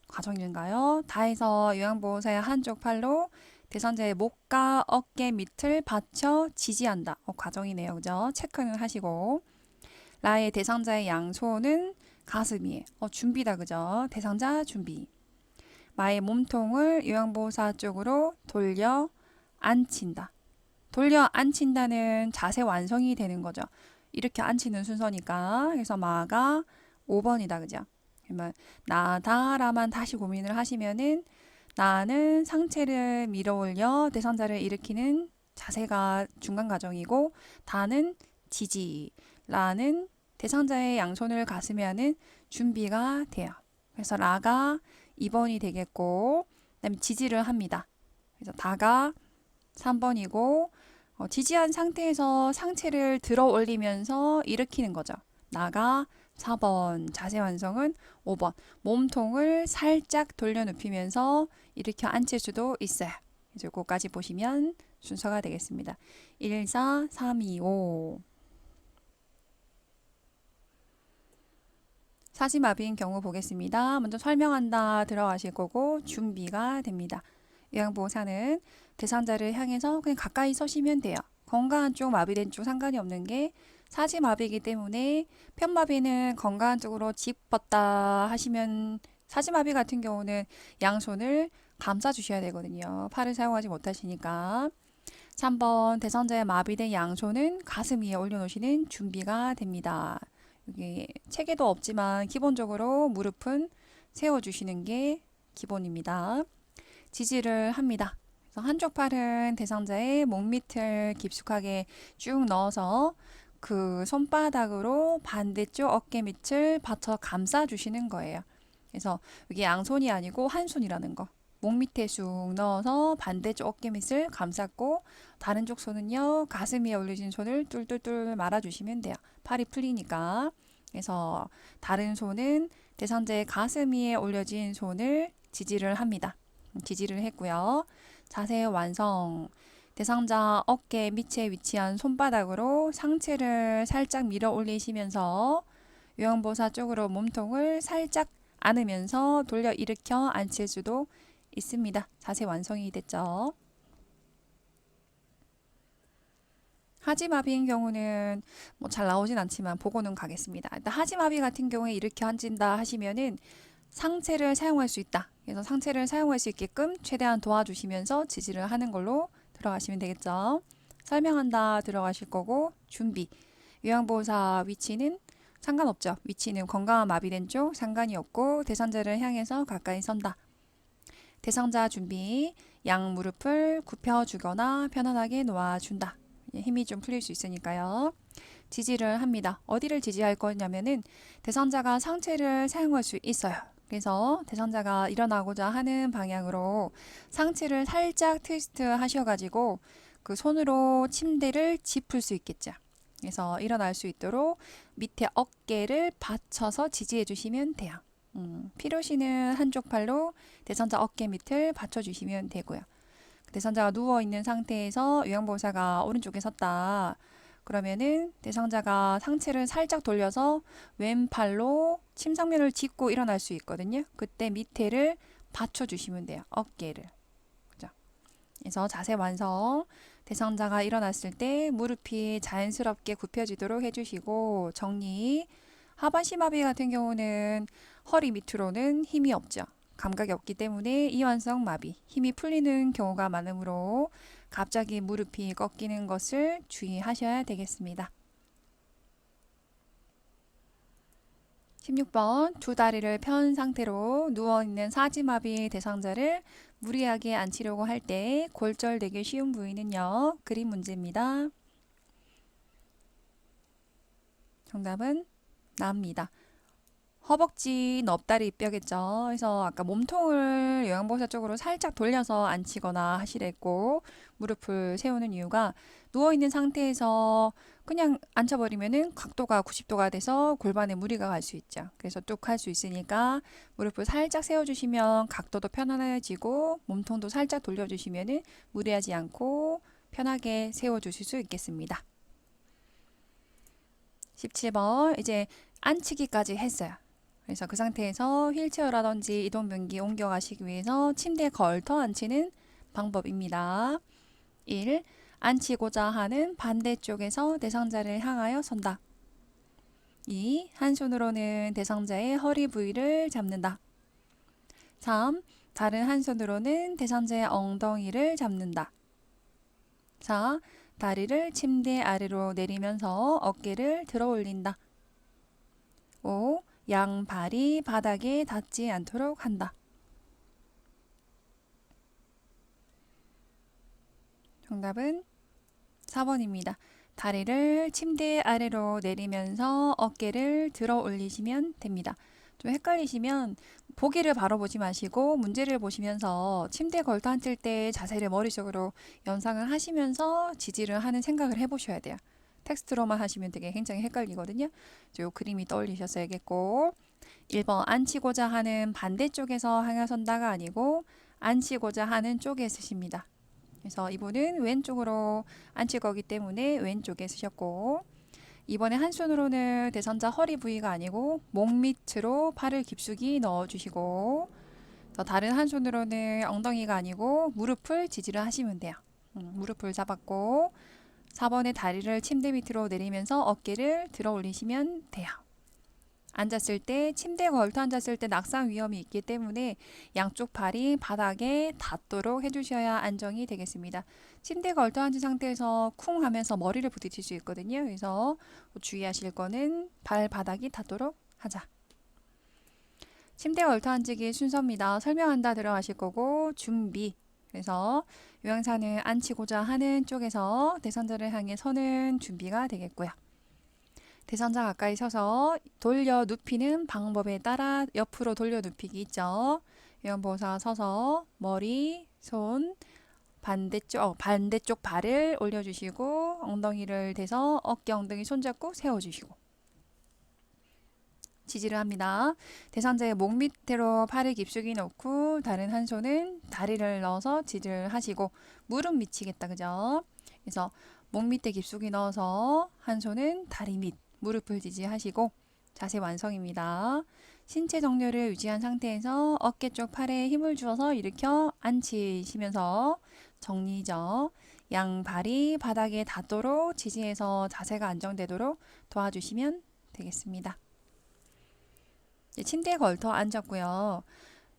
과정인가요? 다 해서 요양보호사의 한쪽 팔로 대상자의 목과 어깨 밑을 받쳐 지지한다. 과정이네요. 그죠? 체크는 하시고 라의 대상자의 양손은 가슴 위에. 준비다. 그죠? 대상자 준비. 마의 몸통을 요양보호사 쪽으로 돌려 앉힌다. 돌려 앉힌다는 자세 완성이 되는 거죠. 이렇게 앉히는 순서니까. 그래서 마가 5번이다. 그죠? 그러면 나다라만 다시 고민을 하시면은 나는 상체를 밀어 올려 대상자를 일으키는 자세가 중간 과정이고 다는 지지, 라는 대상자의 양손을 가슴에 하는 준비가 돼요. 그래서 라가 2번이 되겠고 그다음에 지지를 합니다. 그래서 다가 3번이고 지지한 상태에서 상체를 들어 올리면서 일으키는 거죠. 나가 4번, 자세 완성은 5번. 몸통을 살짝 돌려 눕히면서 일으켜 앉힐 수도 있어요. 이제 그거까지 보시면 순서가 되겠습니다. 1, 4, 3, 2, 5. 사지마비인 경우 보겠습니다. 먼저 설명한다 들어가실 거고 준비가 됩니다. 요양보호사는 대상자를 향해서 그냥 가까이 서시면 돼요. 건강한 쪽, 마비된 쪽 상관이 없는 게 사지마비이기 때문에 편마비는 건강한 쪽으로 짚었다 하시면 사지마비 같은 경우는 양손을 감싸 주셔야 되거든요. 팔을 사용하지 못하시니까. 3번 대상자의 마비된 양손은 가슴 위에 올려놓으시는 준비가 됩니다. 여기 체계도 없지만 기본적으로 무릎은 세워주시는 게 기본입니다. 지지를 합니다. 그래서 한쪽 팔은 대상자의 목 밑을 깊숙하게 쭉 넣어서 그 손바닥으로 반대쪽 어깨 밑을 받쳐 감싸 주시는 거예요. 그래서 이게 양손이 아니고 한 손이라는 거. 목 밑에 쑥 넣어서 반대쪽 어깨 밑을 감쌌고 다른 쪽 손은요 가슴 위에 올려진 손을 뚫뚫뚫 말아주시면 돼요. 팔이 풀리니까. 그래서 다른 손은 대상자의 가슴 위에 올려진 손을 지지를 합니다. 지지를 했고요. 자세 완성. 대상자 어깨 밑에 위치한 손바닥으로 상체를 살짝 밀어 올리시면서 요양보호사 쪽으로 몸통을 살짝 안으면서 돌려 일으켜 앉힐 수도 있습니다. 자세 완성이 됐죠. 하지마비인 경우는 뭐 잘 나오진 않지만 보고는 가겠습니다. 일단 하지마비 같은 경우에 이렇게 앉은다 하시면은 상체를 사용할 수 있다. 그래서 상체를 사용할 수 있게끔 최대한 도와주시면서 지지를 하는 걸로 들어가시면 되겠죠. 설명한다 들어가실 거고 준비. 요양보호사 위치는 상관없죠. 위치는 건강한 마비된 쪽 상관이 없고 대상자를 향해서 가까이 선다. 대상자 준비. 양 무릎을 굽혀주거나 편안하게 놓아준다. 힘이 좀 풀릴 수 있으니까요. 지지를 합니다. 어디를 지지할 거냐면은 대상자가 상체를 사용할 수 있어요. 그래서 대상자가 일어나고자 하는 방향으로 상체를 살짝 트위스트 하셔가지고 그 손으로 침대를 짚을 수 있겠죠. 그래서 일어날 수 있도록 밑에 어깨를 받쳐서 지지해 주시면 돼요. 필요시는 한쪽 팔로 대상자 어깨 밑을 받쳐주시면 되고요. 대상자가 누워있는 상태에서 요양보호사가 오른쪽에 섰다. 그러면은 대상자가 상체를 살짝 돌려서 왼팔로 침상면을 짚고 일어날 수 있거든요. 그때 밑에를 받쳐주시면 돼요. 어깨를. 그죠? 그래서 자세 완성. 대상자가 일어났을 때 무릎이 자연스럽게 굽혀지도록 해주시고 정리. 하반신마비 같은 경우는 허리 밑으로는 힘이 없죠. 감각이 없기 때문에 이완성 마비, 힘이 풀리는 경우가 많으므로 갑자기 무릎이 꺾이는 것을 주의하셔야 되겠습니다. 16번 두 다리를 편 상태로 누워있는 사지마비 대상자를 무리하게 앉히려고 할 때 골절되기 쉬운 부위는요. 그림 문제입니다. 정답은 나입니다. 허벅지, 넙다리 뼈겠죠. 그래서 아까 몸통을 요양보호사 쪽으로 살짝 돌려서 앉히거나 하시랬고 무릎을 세우는 이유가 누워있는 상태에서 그냥 앉혀버리면은 각도가 90도가 돼서 골반에 무리가 갈 수 있죠. 그래서 뚝 할 수 있으니까 무릎을 살짝 세워주시면 각도도 편안해지고 몸통도 살짝 돌려주시면은 무리하지 않고 편하게 세워주실 수 있겠습니다. 17번 이제 앉히기까지 했어요. 그래서 그 상태에서 휠체어라든지 이동변기 옮겨가시기 위해서 침대에 걸터 앉히는 방법입니다. 1. 앉히고자 하는 반대쪽에서 대상자를 향하여 선다. 2. 한 손으로는 대상자의 허리 부위를 잡는다. 3. 다른 한 손으로는 대상자의 엉덩이를 잡는다. 4. 다리를 침대 아래로 내리면서 어깨를 들어 올린다. 5. 양발이 바닥에 닿지 않도록 한다. 정답은 4번입니다. 다리를 침대 아래로 내리면서 어깨를 들어 올리시면 됩니다. 좀 헷갈리시면 보기를 바로 보지 마시고 문제를 보시면서 침대에 걸터 앉을 때 자세를 머릿속으로 연상을 하시면서 지지를 하는 생각을 해보셔야 돼요. 텍스트로만 하시면 되게 굉장히 헷갈리거든요. 요 그림이 떠올리셨어야겠고 1번 앉히고자 하는 반대쪽에서 항아선다가 아니고 앉히고자 하는 쪽에 쓰십니다. 그래서 이분은 왼쪽으로 앉힐 거기 때문에 왼쪽에 쓰셨고 이번에 한 손으로는 대선자 허리 부위가 아니고 목 밑으로 팔을 깊숙이 넣어주시고 다른 한 손으로는 엉덩이가 아니고 무릎을 지지를 하시면 돼요. 무릎을 잡았고 4번의 다리를 침대 밑으로 내리면서 어깨를 들어 올리시면 돼요. 앉았을 때 침대에 걸터 앉았을 때 낙상 위험이 있기 때문에 양쪽 팔이 바닥에 닿도록 해주셔야 안정이 되겠습니다. 침대에 걸터 앉은 상태에서 쿵 하면서 머리를 부딪힐 수 있거든요. 그래서 주의하실 거는 발바닥이 닿도록 하자. 침대에 걸터 앉기 순서입니다. 설명한다 들어가실 거고 준비. 그래서 요양사는 앉히고자 하는 쪽에서 대선자를 향해 서는 준비가 되겠고요. 대선자 가까이 서서 돌려 눕히는 방법에 따라 옆으로 돌려 눕히기 있죠. 요양보호사 서서 머리, 손, 반대쪽 발을 올려주시고 엉덩이를 대서 어깨, 엉덩이 손잡고 세워주시고 지지를 합니다. 대선자의 목 밑으로 팔을 깊숙이 놓고 다른 한 손은 다리를 넣어서 지지를 하시고 무릎 미치겠다. 그죠? 그래서 목 밑에 깊숙이 넣어서 한 손은 다리 밑 무릎을 지지하시고 자세 완성입니다. 신체 정렬을 유지한 상태에서 어깨 쪽 팔에 힘을 주어서 일으켜 앉히시면서 정리죠. 양발이 바닥에 닿도록 지지해서 자세가 안정되도록 도와주시면 되겠습니다. 침대에 걸터 앉았고요.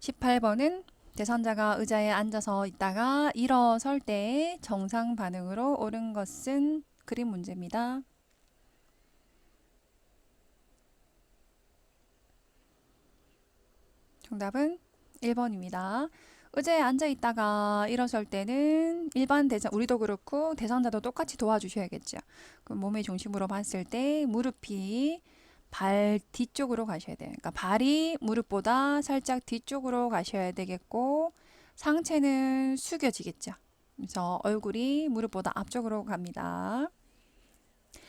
18번은 대선자가 의자에 앉아서 있다가 일어설 때 정상 반응으로 옳은 것은 그림 문제입니다. 정답은 1번입니다. 의자에 앉아 있다가 일어설 때는 일반 우리도 그렇고 대상자도 똑같이 도와주셔야겠죠. 그럼 몸의 중심으로 봤을 때 무릎이 발 뒤쪽으로 가셔야 돼요. 그러니까 발이 무릎보다 살짝 뒤쪽으로 가셔야 되겠고 상체는 숙여지겠죠. 그래서 얼굴이 무릎보다 앞쪽으로 갑니다.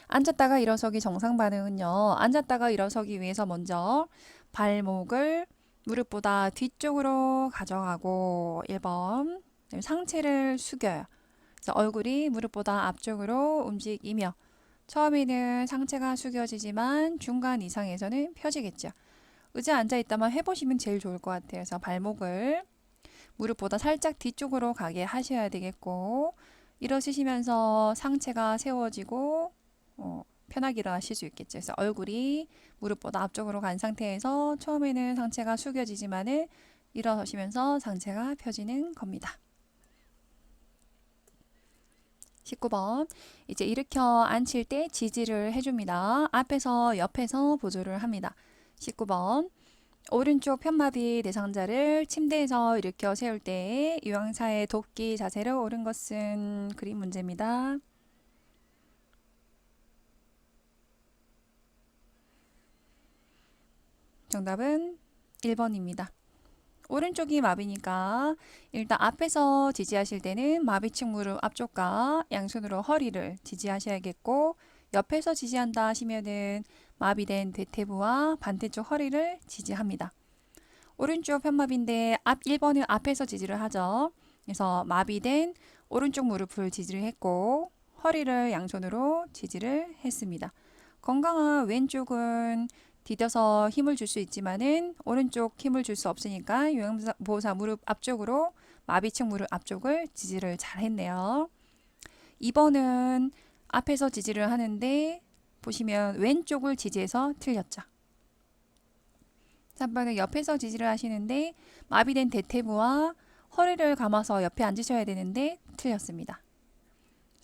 앉았다가 일어서기 정상 반응은요. 앉았다가 일어서기 위해서 먼저 발목을 무릎보다 뒤쪽으로 가져가고 1번 상체를 숙여요. 그래서 얼굴이 무릎보다 앞쪽으로 움직이며 처음에는 상체가 숙여지지만 중간 이상에서는 펴지겠죠. 의자에 앉아있다만 해보시면 제일 좋을 것 같아요. 그래서 발목을 무릎보다 살짝 뒤쪽으로 가게 하셔야 되겠고 일어서시면서 상체가 세워지고 편하게 일어나실 수 있겠죠. 그래서 얼굴이 무릎보다 앞쪽으로 간 상태에서 처음에는 상체가 숙여지지만은 일어서시면서 상체가 펴지는 겁니다. 19번 이제 일으켜 앉힐 때 지지를 해줍니다. 앞에서 옆에서 보조를 합니다. 19번 오른쪽 편마비 대상자를 침대에서 일으켜 세울 때 요양사의 돕기 자세로 옳은 것은 그림 문제입니다. 정답은 1번입니다. 오른쪽이 마비니까 일단 앞에서 지지하실 때는 마비층 무릎 앞쪽과 양손으로 허리를 지지하셔야겠고 옆에서 지지한다 하시면은 마비된 대퇴부와 반대쪽 허리를 지지합니다. 오른쪽 편마비인데 1번은 앞에서 지지를 하죠. 그래서 마비된 오른쪽 무릎을 지지를 했고 허리를 양손으로 지지를 했습니다. 건강한 왼쪽은 디뎌서 힘을 줄 수 있지만은 오른쪽 힘을 줄 수 없으니까 요양보호사 무릎 앞쪽으로 마비층 무릎 앞쪽을 지지를 잘 했네요. 2번은 앞에서 지지를 하는데 보시면 왼쪽을 지지해서 틀렸죠. 3번은 옆에서 지지를 하시는데 마비된 대퇴부와 허리를 감아서 옆에 앉으셔야 되는데 틀렸습니다.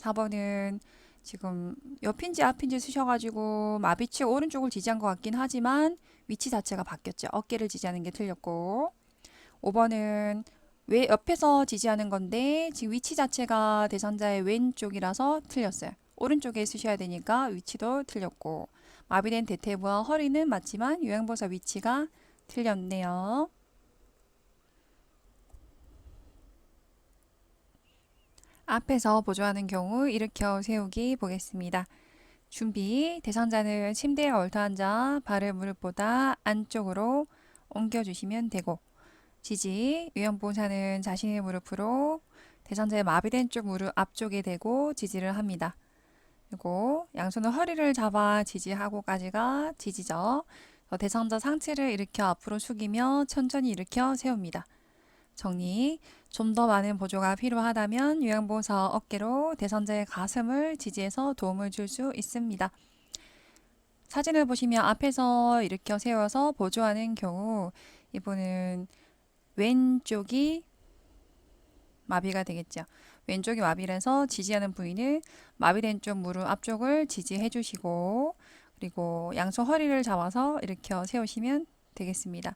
4번은 지금 옆인지 앞인지 쓰셔가지고 마비치 오른쪽을 지지한 것 같긴 하지만 위치 자체가 바뀌었죠. 어깨를 지지하는 게 틀렸고 5번은 왜 옆에서 지지하는 건데 지금 위치 자체가 대상자의 왼쪽이라서 틀렸어요. 오른쪽에 쓰셔야 되니까 위치도 틀렸고 마비된 대퇴부와 허리는 맞지만 요양보사 위치가 틀렸네요. 앞에서 보조하는 경우 일으켜 세우기 보겠습니다. 준비. 대상자는 침대에 얽혀앉아 발을 무릎보다 안쪽으로 옮겨주시면 되고 지지. 요양보호사는 자신의 무릎으로 대상자의 마비된 쪽 무릎 앞쪽에 대고 지지를 합니다. 그리고 양손은 허리를 잡아 지지하고까지가 지지죠. 대상자 상체를 일으켜 앞으로 숙이며 천천히 일으켜 세웁니다. 정리. 좀 더 많은 보조가 필요하다면 요양보호사 어깨로 대상자의 가슴을 지지해서 도움을 줄 수 있습니다. 사진을 보시면 앞에서 일으켜 세워서 보조하는 경우 이분은 왼쪽이 마비가 되겠죠. 왼쪽이 마비라서 지지하는 부위는 마비된 쪽 무릎 앞쪽을 지지해 주시고 그리고 양손 허리를 잡아서 일으켜 세우시면 되겠습니다.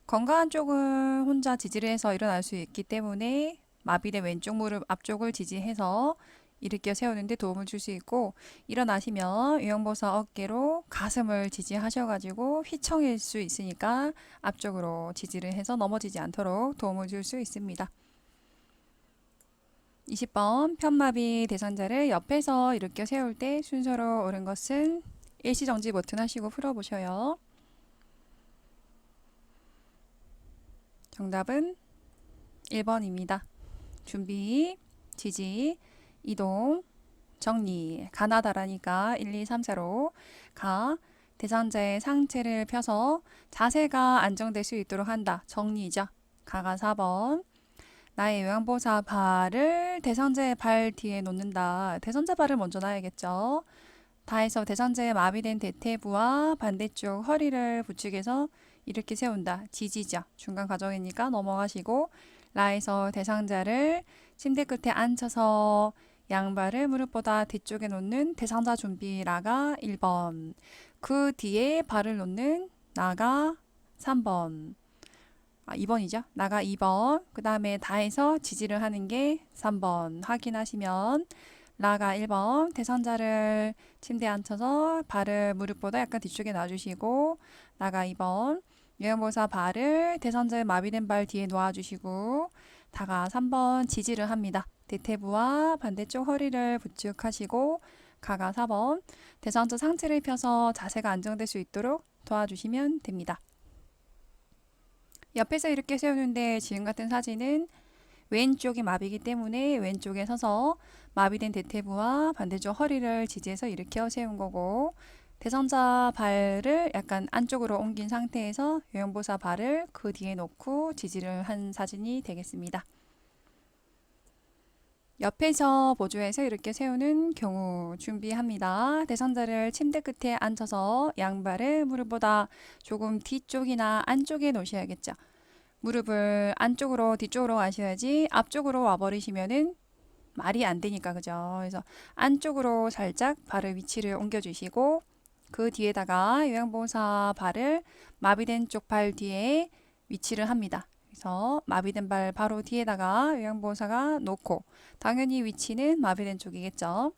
건강한 쪽은 혼자 지지를 해서 일어날 수 있기 때문에 마비된 왼쪽 무릎 앞쪽을 지지해서 일으켜 세우는데 도움을 줄 수 있고 일어나시면 요양보호사 어깨로 가슴을 지지하셔가지고 휘청일 수 있으니까 앞쪽으로 지지를 해서 넘어지지 않도록 도움을 줄 수 있습니다. 20번 편마비 대상자를 옆에서 일으켜 세울 때 순서로 옳은 것은 일시정지 버튼 하시고 풀어보셔요. 정답은 1번입니다. 준비, 지지, 이동, 정리. 가나다라니까 1, 2, 3, 4로 가. 대상자의 상체를 펴서 자세가 안정될 수 있도록 한다. 정리죠. 가가 4번. 나의 요양보호사 발을 대상자의 발 뒤에 놓는다. 대상자 발을 먼저 놔야겠죠. 다해서 대상자의 마비된 대퇴부와 반대쪽 허리를 부축해서 이렇게 세운다. 지지죠. 중간 과정이니까 넘어가시고 라에서 대상자를 침대 끝에 앉혀서 양발을 무릎보다 뒤쪽에 놓는 대상자 준비 라가 1번. 그 뒤에 발을 놓는 나가 3번. 2번이죠. 나가 2번. 그 다음에 다해서 지지를 하는 게 3번. 확인하시면 라가 1번. 대상자를 침대에 앉혀서 발을 무릎보다 약간 뒤쪽에 놔주시고 나가 2번. 요양보호사 발을 대상자의 마비된 발 뒤에 놓아주시고 다가 3번 지지를 합니다. 대퇴부와 반대쪽 허리를 부축하시고 가가 4번. 대상자 상체를 펴서 자세가 안정될 수 있도록 도와주시면 됩니다. 옆에서 이렇게 세우는데 지금 같은 사진은 왼쪽이 마비이기 때문에 왼쪽에 서서 마비된 대퇴부와 반대쪽 허리를 지지해서 일으켜 세운 거고 대상자 발을 약간 안쪽으로 옮긴 상태에서 요양보호사 발을 그 뒤에 놓고 지지를 한 사진이 되겠습니다. 옆에서 보조해서 이렇게 세우는 경우 준비합니다. 대상자를 침대 끝에 앉혀서 양발을 무릎보다 조금 뒤쪽이나 안쪽에 놓으셔야겠죠. 무릎을 안쪽으로 뒤쪽으로 가셔야지 앞쪽으로 와버리시면은 말이 안 되니까 그죠. 그래서 안쪽으로 살짝 발을 위치를 옮겨주시고 그 뒤에다가 요양보호사 발을 마비된 쪽 발 뒤에 위치를 합니다. 그래서 마비된 발 바로 뒤에다가 요양보호사가 놓고 당연히 위치는 마비된 쪽이겠죠.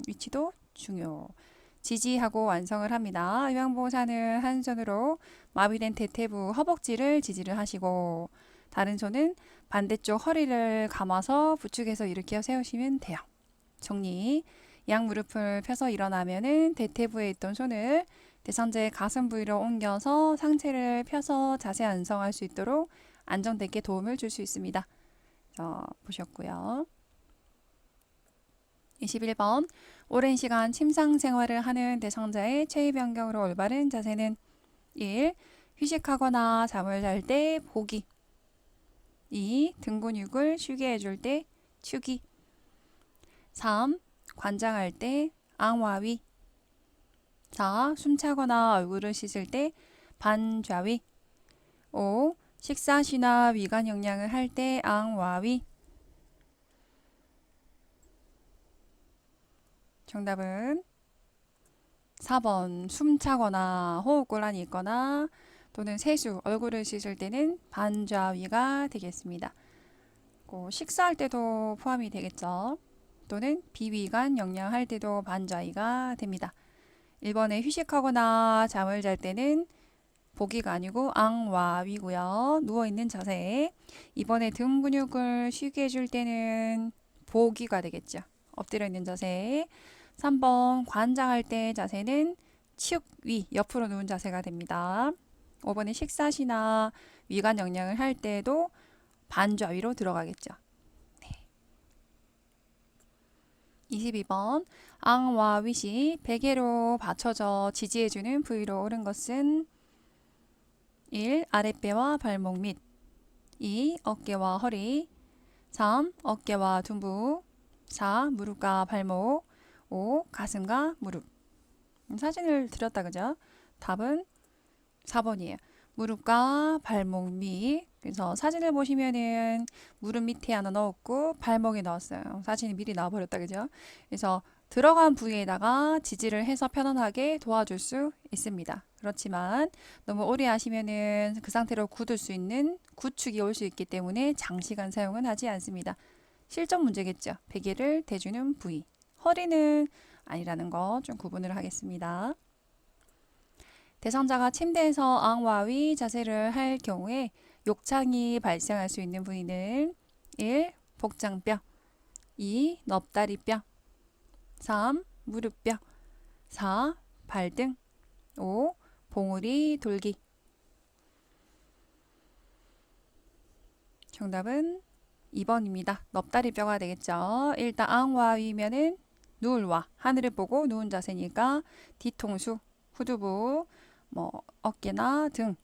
위치도 중요. 지지하고 완성을 합니다. 요양보호사는 한 손으로 마비된 대퇴부 허벅지를 지지를 하시고 다른 손은 반대쪽 허리를 감아서 부축해서 일으켜 세우시면 돼요. 정리. 양 무릎을 펴서 일어나면은 대퇴부에 있던 손을 대상자의 가슴 부위로 옮겨서 상체를 펴서 자세 안정할 수 있도록 안정되게 도움을 줄 수 있습니다. 보셨고요. 21번. 오랜 시간 침상 생활을 하는 대상자의 체위 변경으로 올바른 자세는 1. 휴식하거나 잠을 잘 때 보기 2. 등 근육을 쉬게 해줄 때 축이 3. 관장할 때 앙와위 4. 숨차거나 얼굴을 씻을 때 반좌위 5. 식사 시나 위관 영양을 할 때 앙와위 정답은 4번 숨차거나 호흡곤란이 있거나 또는 세수, 얼굴을 씻을 때는 반좌위가 되겠습니다. 식사할 때도 포함이 되겠죠. 또는 비위관 영양할 때도 반좌위가 됩니다. 1번에 휴식하거나 잠을 잘 때는 보기가 아니고 앙와위고요. 누워있는 자세. 2번에 등 근육을 쉬게 해줄 때는 보기가 되겠죠. 엎드려 있는 자세. 3번 관장할 때 자세는 측위, 옆으로 누운 자세가 됩니다. 5번에 식사 시나 위관 영양을 할 때도 반좌위로 들어가겠죠. 22번 앙와위시 베개로 받쳐져 지지해주는 부위로 옳은 것은 1. 아랫배와 발목 및 2. 어깨와 허리 3. 어깨와 둔부 4. 무릎과 발목 5. 가슴과 무릎. 사진을 드렸다 그죠? 답은 4번이에요. 무릎과 발목 및. 그래서 사진을 보시면은 무릎 밑에 하나 넣었고 발목에 넣었어요. 사진이 미리 나와버렸다 그죠? 그래서 들어간 부위에다가 지지를 해서 편안하게 도와줄 수 있습니다. 그렇지만 너무 오래 하시면은 그 상태로 굳을 수 있는 구축이 올 수 있기 때문에 장시간 사용은 하지 않습니다. 실전 문제겠죠. 베개를 대주는 부위. 허리는 아니라는 거 좀 구분을 하겠습니다. 대상자가 침대에서 앙와위 자세를 할 경우에 욕창이 발생할 수 있는 부위는 1. 복장뼈 2. 넙다리뼈 3. 무릎뼈 4. 발등 5. 봉우리 돌기. 정답은 2번입니다. 넙다리뼈가 되겠죠. 일단 앙와위면은 누울와 하늘을 보고 누운 자세니까 뒤통수, 후두부, 어깨나 등,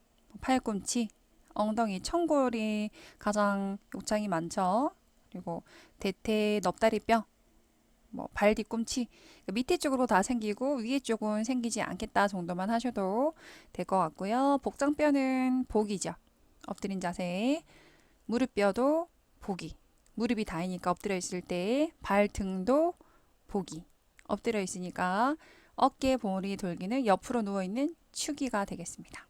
팔꿈치, 엉덩이, 청골이 가장 욕창이 많죠. 그리고 대퇴, 넙다리뼈, 발 뒤꿈치 밑에 쪽으로 다 생기고 위에 쪽은 생기지 않겠다 정도만 하셔도 될 것 같고요. 복장뼈는 복이죠. 엎드린 자세. 무릎뼈도 복이. 무릎이 닿으니까 엎드려 있을 때 발등도 복이. 엎드려 있으니까 어깨 봉우리 돌기는 옆으로 누워있는 축이가 되겠습니다.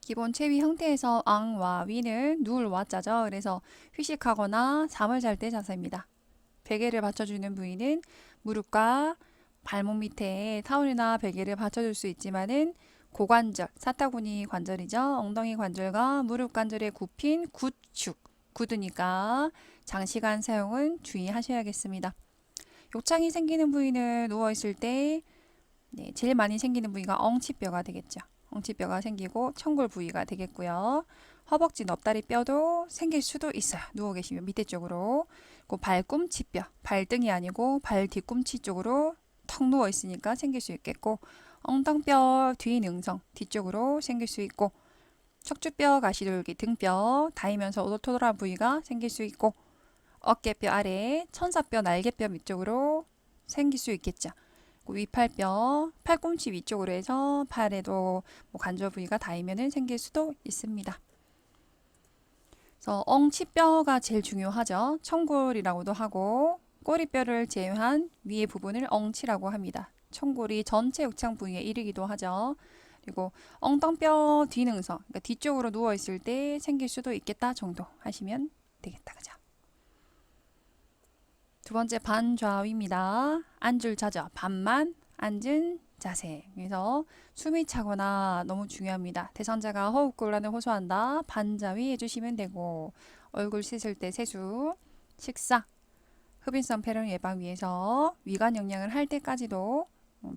기본 체위 형태에서 앙와 위는 누울 와자죠. 그래서 휴식하거나 잠을 잘 때 자세입니다. 베개를 받쳐주는 부위는 무릎과 발목 밑에 타올이나 베개를 받쳐줄 수 있지만은 고관절, 사타구니 관절이죠. 엉덩이 관절과 무릎 관절에 굽힌 구축, 굳으니까 장시간 사용은 주의하셔야겠습니다. 욕창이 생기는 부위는 누워있을 때 제일 많이 생기는 부위가 엉치뼈가 되겠죠. 엉치뼈가 생기고 청골 부위가 되겠고요. 허벅지 넙다리 뼈도 생길 수도 있어요. 누워 계시면 밑에 쪽으로. 발꿈치뼈, 발등이 아니고 발 뒤꿈치 쪽으로 턱 누워 있으니까 생길 수 있겠고, 엉덩뼈 뒤능성 뒤쪽으로 생길 수 있고, 척추뼈, 가시돌기, 등뼈 닿으면서 오돌토돌한 부위가 생길 수 있고, 어깨뼈 아래, 천사뼈, 날개뼈 밑쪽으로 생길 수 있겠죠. 위팔뼈, 팔꿈치 위쪽으로 해서 팔에도 관절 부위가 닿으면 생길 수도 있습니다. 그래서 엉치뼈가 제일 중요하죠. 청골이라고도 하고 꼬리뼈를 제외한 위의 부분을 엉치라고 합니다. 청골이 전체 욕창 부위에 이르기도 하죠. 그리고 엉덩뼈 뒤능성, 그러니까 뒤쪽으로 누워 있을 때 생길 수도 있겠다 정도 하시면 되겠다. 그죠? 두 번째 반좌위입니다. 앉을 자자, 반만 앉은 자세. 그래서 숨이 차거나 너무 중요합니다. 대상자가 호흡곤란을 호소한다. 반좌위 해주시면 되고, 얼굴 씻을 때 세수, 식사, 흡인성 폐렴 예방 위해서 위관 영양을 할 때까지도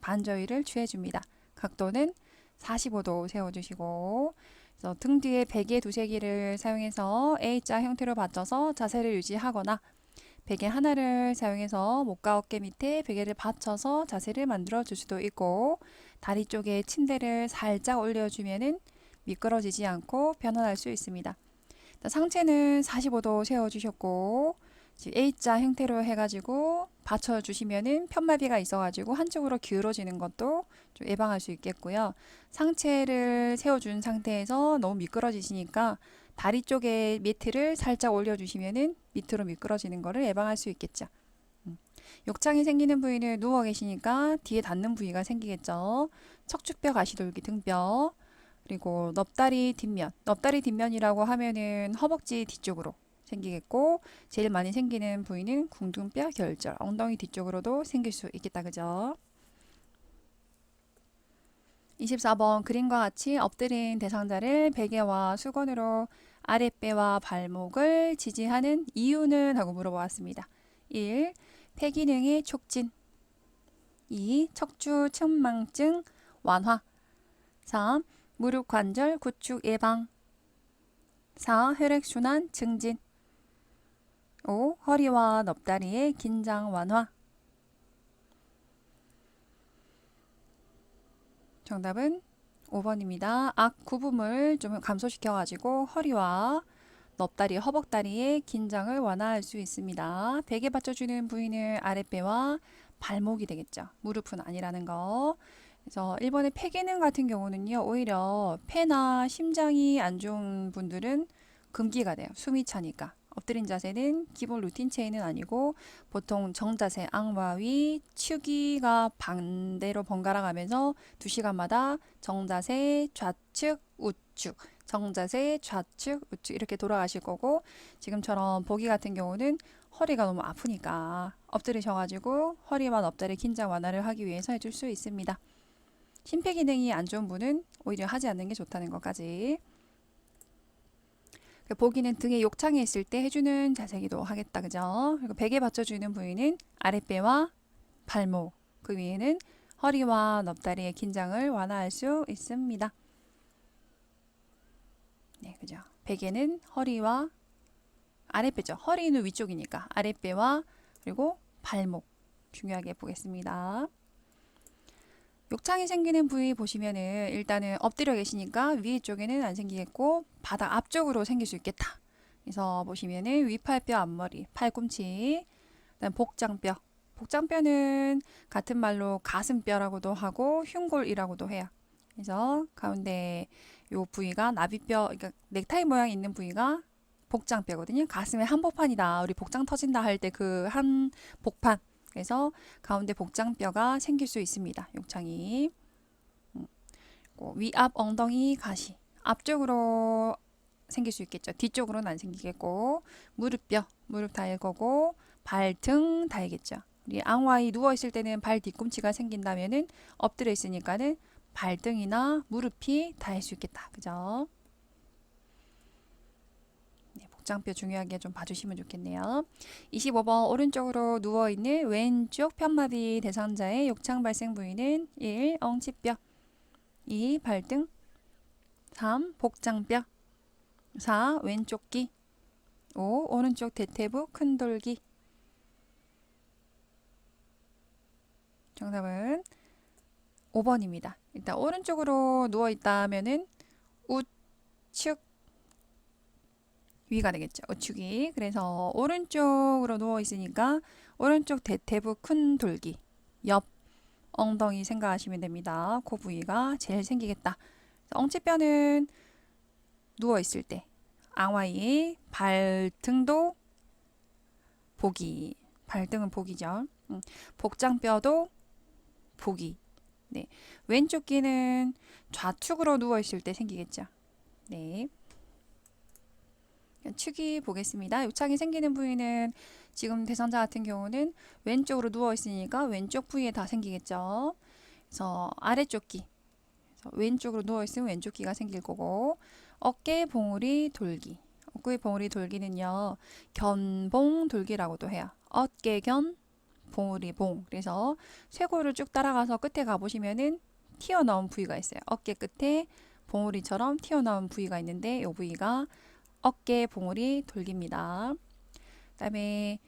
반좌위를 취해줍니다. 각도는 45도 세워주시고, 그래서 등 뒤에 베개 두세 개를 사용해서 A자 형태로 받쳐서 자세를 유지하거나, 베개 하나를 사용해서 목과 어깨 밑에 베개를 받쳐서 자세를 만들어 줄 수도 있고, 다리 쪽에 침대를 살짝 올려주면은 미끄러지지 않고 편안할 수 있습니다. 상체는 45도 세워주셨고, A자 형태로 해가지고 받쳐주시면은 편마비가 있어가지고 한쪽으로 기울어지는 것도 좀 예방할 수 있겠고요. 상체를 세워준 상태에서 너무 미끄러지시니까 다리 쪽에 매트를 살짝 올려주시면은 밑으로 미끄러지는 것을 예방할 수 있겠죠. 욕창이 생기는 부위는 누워 계시니까 뒤에 닿는 부위가 생기겠죠. 척추뼈, 가시돌기, 등뼈. 그리고 넙다리 뒷면. 넙다리 뒷면이라고 하면은 허벅지 뒤쪽으로 생기겠고, 제일 많이 생기는 부위는 궁둥뼈, 결절, 엉덩이 뒤쪽으로도 생길 수 있겠다. 그죠? 24번 그림과 같이 엎드린 대상자를 베개와 수건으로 아랫배와 발목을 지지하는 이유는? 하고 물어보았습니다. 1. 폐기능의 촉진. 2. 척추 측망증 완화. 3. 무릎 관절 구축 예방. 4. 혈액순환 증진. 5. 허리와 넙다리의 긴장 완화. 정답은 5번입니다. 악 구붐을 좀 감소시켜가지고 허리와 넙다리, 허벅다리의 긴장을 완화할 수 있습니다. 베개 받쳐주는 부위는 아랫배와 발목이 되겠죠. 무릎은 아니라는 거. 그래서 1번의 폐기능 같은 경우는요, 오히려 폐나 심장이 안 좋은 분들은 금기가 돼요. 숨이 차니까. 엎드린 자세는 기본 루틴 체인은 아니고 보통 정자세, 앙바위, 축기가 반대로 번갈아 가면서 2시간마다 정자세, 좌측, 우측, 정자세, 좌측, 우측 이렇게 돌아가실 거고, 지금처럼 보기 같은 경우는 허리가 너무 아프니까 엎드리셔가지고 허리와 넙다리 긴장 완화를 하기 위해서 해줄 수 있습니다. 심폐기능이 안 좋은 분은 오히려 하지 않는 게 좋다는 것까지. 보기는 등에 욕창이 있을 때 해주는 자세기도 하겠다. 그죠? 그리고 베개 받쳐주는 부위는 아랫배와 발목, 그 위에는 허리와 넙다리의 긴장을 완화할 수 있습니다. 네, 그죠? 베개는 허리와 아랫배죠. 허리는 위쪽이니까 아랫배와 그리고 발목 중요하게 보겠습니다. 욕창이 생기는 부위 보시면은 일단은 엎드려 계시니까 위에 쪽에는 안 생기겠고 바닥 앞쪽으로 생길 수 있겠다. 그래서 보시면은 위팔뼈 앞머리, 팔꿈치, 그다음 복장뼈. 복장뼈는 같은 말로 가슴뼈라고도 하고 흉골이라고도 해요. 그래서 가운데 요 부위가 나비뼈, 그러니까 넥타이 모양 있는 부위가 복장뼈거든요. 가슴에 한복판이다. 우리 복장 터진다 할 때 그 한 복판. 그래서 가운데 복장뼈가 생길 수 있습니다. 욕창이. 위압 엉덩이 가시. 앞쪽으로 생길 수 있겠죠. 뒤쪽으로는 안 생기겠고, 무릎뼈, 무릎 닿을 거고, 발등 닿겠죠. 우리 앙와이 누워 있을 때는 발 뒤꿈치가 생긴다면은 엎드려 있으니까는 발등이나 무릎이 닿을 수 있겠다. 그죠? 복장뼈 중요하게 좀 봐주시면 좋겠네요. 25번 오른쪽으로 누워있는 왼쪽 편마디 대상자의 욕창 발생 부위는 1. 엉치뼈, 2. 발등, 3. 복장뼈, 4. 왼쪽 귀, 5. 오른쪽 대퇴부 큰 돌기. 정답은 5번입니다. 일단 오른쪽으로 누워있다면은 우측 위가 되겠죠. 우측이. 그래서 오른쪽으로 누워 있으니까 오른쪽 대퇴부 큰 돌기, 옆 엉덩이 생각하시면 됩니다. 그 부위가 제일 생기겠다. 엉치뼈는 누워 있을 때 앙와이, 발등도 보기. 발등은 보기죠. 복장뼈도 보기. 네. 왼쪽 귀는 좌측으로 누워 있을 때 생기겠죠. 네. 축이 보겠습니다. 욕창이 생기는 부위는 지금 대상자 같은 경우는 왼쪽으로 누워 있으니까 왼쪽 부위에 다 생기겠죠. 그래서 아래쪽 귀, 왼쪽으로 누워 있으면 왼쪽 귀가 생길 거고, 어깨 봉우리 돌기. 어깨 봉우리 돌기는요, 견봉 돌기라고도 해요. 어깨 견, 봉우리 봉. 그래서 쇄골을 쭉 따라가서 끝에 가보시면은 튀어나온 부위가 있어요. 어깨 끝에 봉우리처럼 튀어나온 부위가 있는데, 이 부위가 어깨 봉우리 돌기입니다. 그 다음에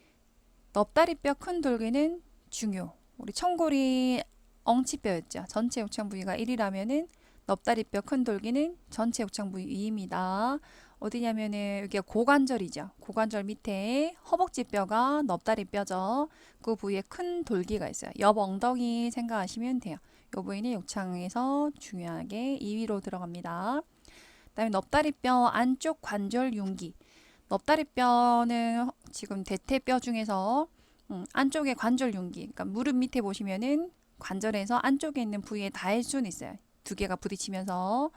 넙다리뼈 큰 돌기는 중요. 우리 청골이 엉치뼈였죠. 전체 욕창 부위가 1이라면은 넙다리뼈 큰 돌기는 전체 욕창 부위 2입니다. 어디냐면은 여기가 고관절이죠. 고관절 밑에 허벅지뼈가 넙다리뼈죠. 그 부위에 큰 돌기가 있어요. 옆 엉덩이 생각하시면 돼요. 이 부위는 욕창에서 중요하게 2위로 들어갑니다. 그다음에 넙다리뼈 안쪽 관절 융기. 넙다리뼈는 지금 대퇴뼈 중에서 안쪽에 관절 윤기. 그러니까 무릎 밑에 보시면은 관절에서 안쪽에 있는 부위에 닿을 수는 있어요. 두 개가 부딪히면서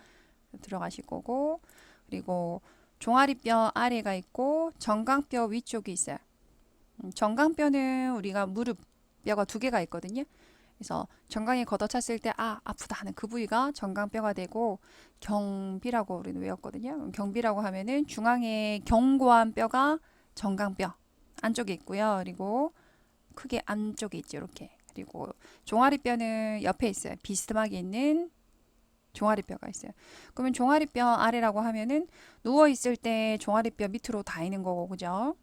들어가실 거고, 그리고 종아리뼈 아래가 있고 정강뼈 위쪽이 있어요. 정강뼈는 우리가 무릎 뼈가 두 개가 있거든요. 그래서 정강이 걷어찼을 때 아프다 하는 그 부위가 정강뼈가 되고, 경비라고 우리는 외웠거든요. 경비라고 하면은 중앙에 견고한 뼈가 정강뼈 안쪽에 있고요. 그리고 크게 안쪽에 있죠, 이렇게. 그리고 종아리뼈는 옆에 있어요. 비스듬하게 있는 종아리뼈가 있어요. 그러면 종아리뼈 아래라고 하면은 누워 있을 때 종아리뼈 밑으로 닿이는 거고, 그죠?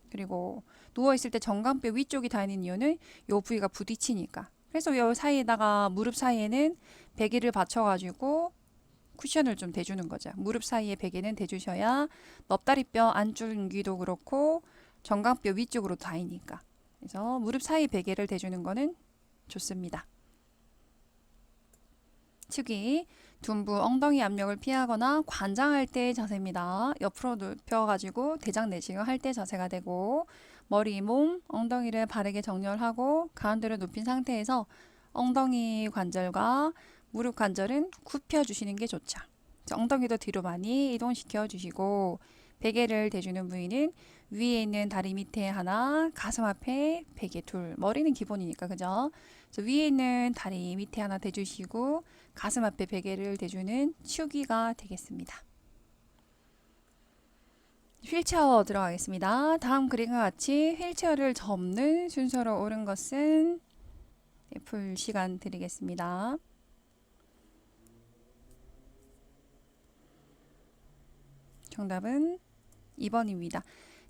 그리고 누워 있을 때 정강뼈 위쪽이 닿이는 이유는 요 부위가 부딪히니까. 그래서 요 사이에다가 무릎 사이에는 베개를 받쳐가지고 쿠션을 좀 대주는 거죠. 무릎 사이에 베개는 대주셔야 넙다리뼈 안줄기도 그렇고 정강뼈 위쪽으로 닿이니까. 그래서 무릎 사이 베개를 대주는 거는 좋습니다. 축이 둔부 엉덩이 압력을 피하거나 관장할 때의 자세입니다. 옆으로 눕혀가지고 대장 내쉬기 할 때 자세가 되고, 머리, 몸, 엉덩이를 바르게 정렬하고 가운데로 눕힌 상태에서 엉덩이 관절과 무릎 관절은 굽혀주시는 게 좋죠. 엉덩이도 뒤로 많이 이동시켜 주시고, 베개를 대주는 부위는 위에 있는 다리 밑에 하나, 가슴 앞에 베개 둘. 머리는 기본이니까, 그죠? 그래서 위에 있는 다리 밑에 하나 대주시고 가슴 앞에 베개를 대주는 축이가 되겠습니다. 휠체어 들어가겠습니다. 다음 그림과 같이 휠체어를 접는 순서로 옳은 것은 풀 시간 드리겠습니다. 정답은 2번입니다.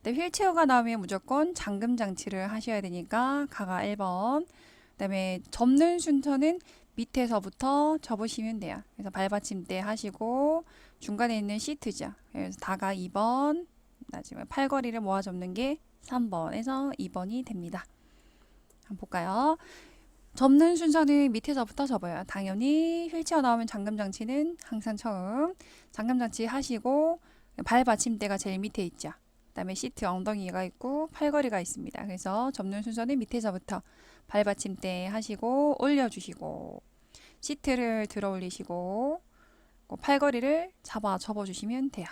휠체어가 나오면 무조건 잠금 장치를 하셔야 되니까 가가 1번. 그다음에 접는 순서는 밑에서부터 접으시면 돼요. 그래서 발받침대 하시고 중간에 있는 시트죠. 그래서 다가 2번, 나중에 팔걸이를 모아 접는 게 3번에서 2번이 됩니다. 한번 볼까요? 접는 순서는 밑에서부터 접어요. 당연히 휠체어 나오면 잠금장치는 항상 처음 잠금장치 하시고, 발받침대가 제일 밑에 있죠. 그다음에 시트 엉덩이가 있고 팔걸이가 있습니다. 그래서 접는 순서는 밑에서부터 발받침대 하시고 올려주시고 시트를 들어 올리시고 팔걸이를 잡아 접어주시면 돼요.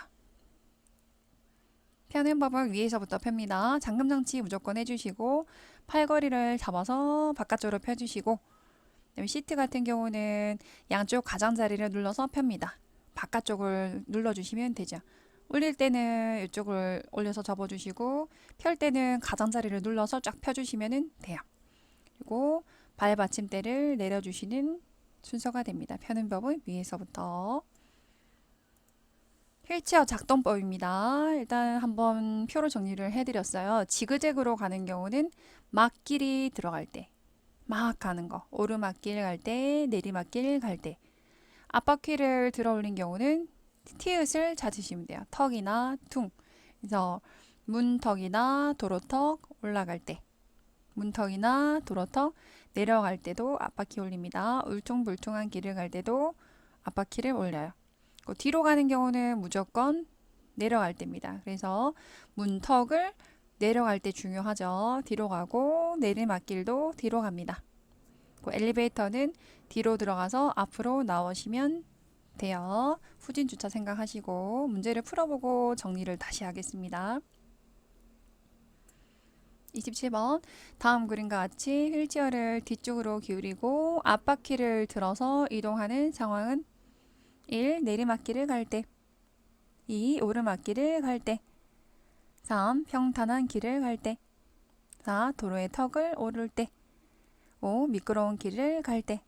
펴는 법은 위에서부터 펴니다. 잠금장치 무조건 해주시고 팔걸이를 잡아서 바깥쪽으로 펴주시고, 그다음에 시트 같은 경우는 양쪽 가장자리를 눌러서 펴니다. 바깥쪽을 눌러주시면 되죠. 올릴 때는 이쪽을 올려서 접어주시고 펼 때는 가장자리를 눌러서 쫙 펴주시면 돼요. 그리고 발 받침대를 내려주시는 순서가 됩니다. 펴는 법은 위에서부터. 휠체어 작동법입니다. 일단 한번 표로 정리를 해드렸어요. 지그재그로 가는 경우는 막길이 들어갈 때, 막 가는 거, 오르막길 갈 때, 내리막길 갈 때. 앞바퀴를 들어 올린 경우는 티읕을 찾으시면 돼요. 턱이나 퉁. 그래서 문턱이나 도로턱 올라갈 때, 문턱이나 도로턱 내려갈 때도 앞바퀴 올립니다. 울퉁불퉁한 길을 갈 때도 앞바퀴를 올려요. 뒤로 가는 경우는 무조건 내려갈 때입니다. 그래서 문턱을 내려갈 때 중요하죠. 뒤로 가고 내리막길도 뒤로 갑니다. 엘리베이터는 뒤로 들어가서 앞으로 나오시면 돼요. 후진 주차 생각하시고 문제를 풀어보고 정리를 다시 하겠습니다. 27번 다음 그림과 같이 휠체어를 뒤쪽으로 기울이고 앞바퀴를 들어서 이동하는 상황은 1. 내리막길을 갈 때, 2. 오르막길을 갈 때, 3. 평탄한 길을 갈 때, 4. 도로의 턱을 오를 때, 5. 미끄러운 길을 갈 때.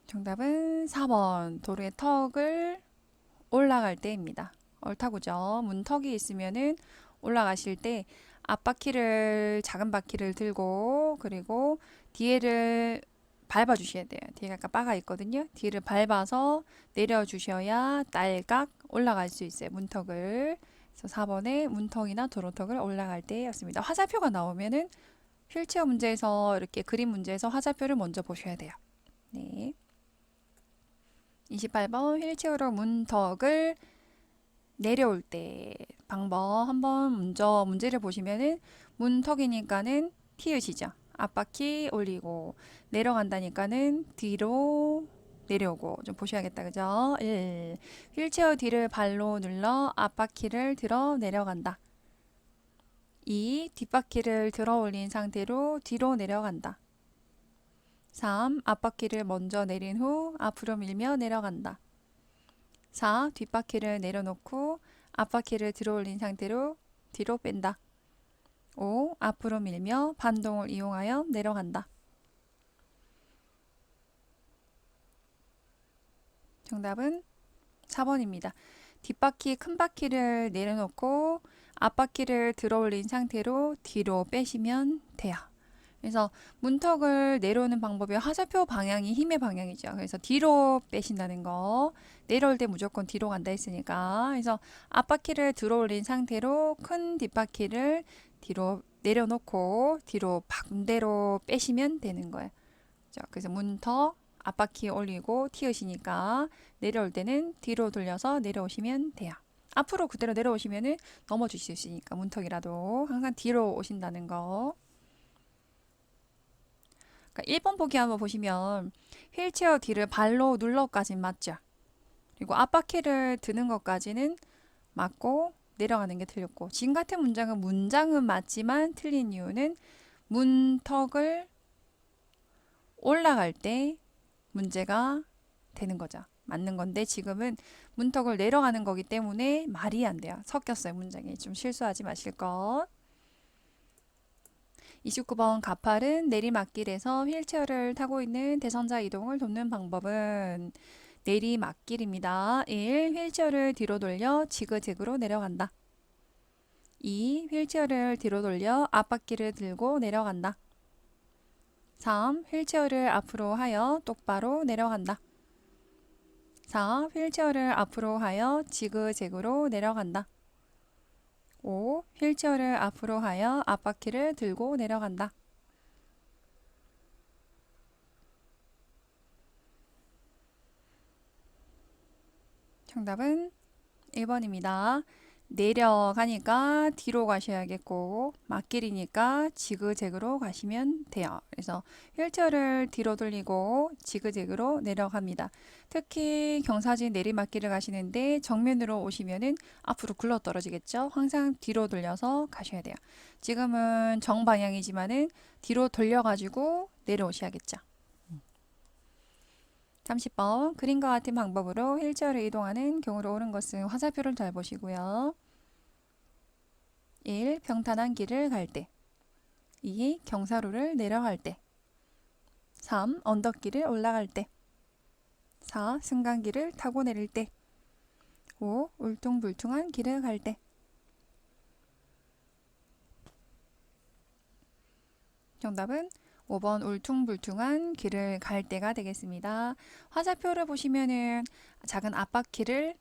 정답은 4번 도로의 턱을 올라갈 때입니다. 옳다고죠. 문턱이 있으면은 올라가실 때 앞바퀴를 작은 바퀴를 들고 그리고 뒤에를 밟아 주셔야 돼요. 뒤에 약간 바가 있거든요. 뒤를 밟아서 내려 주셔야 딸깍 올라갈 수 있어요. 문턱을. 그래서 4번에 문턱이나 도로턱을 올라갈 때였습니다. 화살표가 나오면은 휠체어 문제에서 이렇게 그림 문제에서 화살표를 먼저 보셔야 돼요. 네. 28번 휠체어로 문턱을 내려올 때 방법 한번 먼저 문제를 보시면은 문턱이니까는 티읕이죠. 앞바퀴 올리고 내려간다니까는 뒤로 내려오고 좀 보셔야겠다. 그죠? 1. 휠체어 뒤를 발로 눌러 앞바퀴를 들어 내려간다. 2. 뒷바퀴를 들어 올린 상태로 뒤로 내려간다. 3. 앞바퀴를 먼저 내린 후 앞으로 밀며 내려간다. 4. 뒷바퀴를 내려놓고 앞바퀴를 들어 올린 상태로 뒤로 뺀다. 5. 앞으로 밀며 반동을 이용하여 내려간다. 정답은 4번입니다. 뒷바퀴 큰 바퀴를 내려놓고 앞바퀴를 들어 올린 상태로 뒤로 빼시면 돼요. 그래서 문턱을 내려오는 방법이 화살표 방향이 힘의 방향이죠. 그래서 뒤로 빼신다는 거. 내려올 때 무조건 뒤로 간다 했으니까. 그래서 앞바퀴를 들어 올린 상태로 큰 뒷바퀴를 뒤로 내려놓고 뒤로 반대로 빼시면 되는 거예요. 그래서 문턱 앞바퀴 올리고 티읕이니까 내려올 때는 뒤로 돌려서 내려오시면 돼요. 앞으로 그대로 내려오시면은 넘어지실 수 있으니까 문턱이라도 항상 뒤로 오신다는 거. 그러니까 1번 보기 한번 보시면 휠체어 뒤를 발로 눌러까지는 맞죠. 그리고 앞바퀴를 드는 것까지는 맞고 내려가는 게 틀렸고, 지금 같은 문장은 맞지만 틀린 이유는 문턱을 올라갈 때 문제가 되는 거죠. 맞는 건데 지금은 문턱을 내려가는 거기 때문에 말이 안 돼요. 섞였어요, 문장이. 좀 실수하지 마실 것. 29번 가팔은 내리막길에서 휠체어를 타고 있는 대상자 이동을 돕는 방법은 내리막길입니다. 1. 휠체어를 뒤로 돌려 지그재그로 내려간다. 2. 휠체어를 뒤로 돌려 앞바퀴를 들고 내려간다. 3. 휠체어를 앞으로 하여 똑바로 내려간다. 4. 휠체어를 앞으로 하여 지그재그로 내려간다. 5. 휠체어를 앞으로 하여 앞바퀴를 들고 내려간다. 정답은 1번입니다. 내려가니까 뒤로 가셔야겠고 막길이니까 지그재그로 가시면 돼요. 그래서 휠체어를 뒤로 돌리고 지그재그로 내려갑니다. 특히 경사진 내리막길을 가시는데 정면으로 오시면은 앞으로 굴러 떨어지겠죠. 항상 뒤로 돌려서 가셔야 돼요. 지금은 정방향이지만은 뒤로 돌려가지고 내려오셔야겠죠. 30번 그림과 같은 방법으로 휠체어를 이동하는 경우로 옳은 것은 화살표를 잘 보시고요. 1. 평탄한 길을 갈 때. 2. 경사로를 내려갈 때. 3. 언덕길을 올라갈 때. 4. 승강기를 타고 내릴 때. 5. 울퉁불퉁한 길을 갈 때. 정답은 5번 울퉁불퉁한 길을 갈 때가 되겠습니다. 화살표를 보시면은 작은 앞바퀴를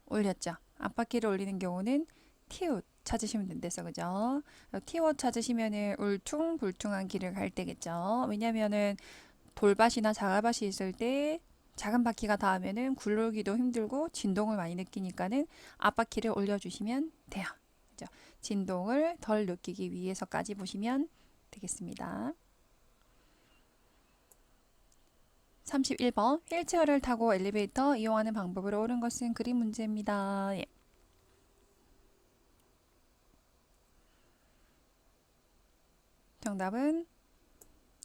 올렸죠. 앞바퀴를 올리는 경우는 티읕 찾으시면 된대서 그죠? 티읕 찾으시면은 울퉁불퉁한 길을 갈 때겠죠. 왜냐면은 돌밭이나 자갈밭이 있을 때 작은 바퀴가 닿으면은 굴르기도 힘들고 진동을 많이 느끼니까는 앞바퀴를 올려주시면 돼요. 그죠? 진동을 덜 느끼기 위해서까지 보시면 되겠습니다. 31번 휠체어를 타고 엘리베이터 이용하는 방법으로 옳은 것은 그림 문제입니다. 예. 정답은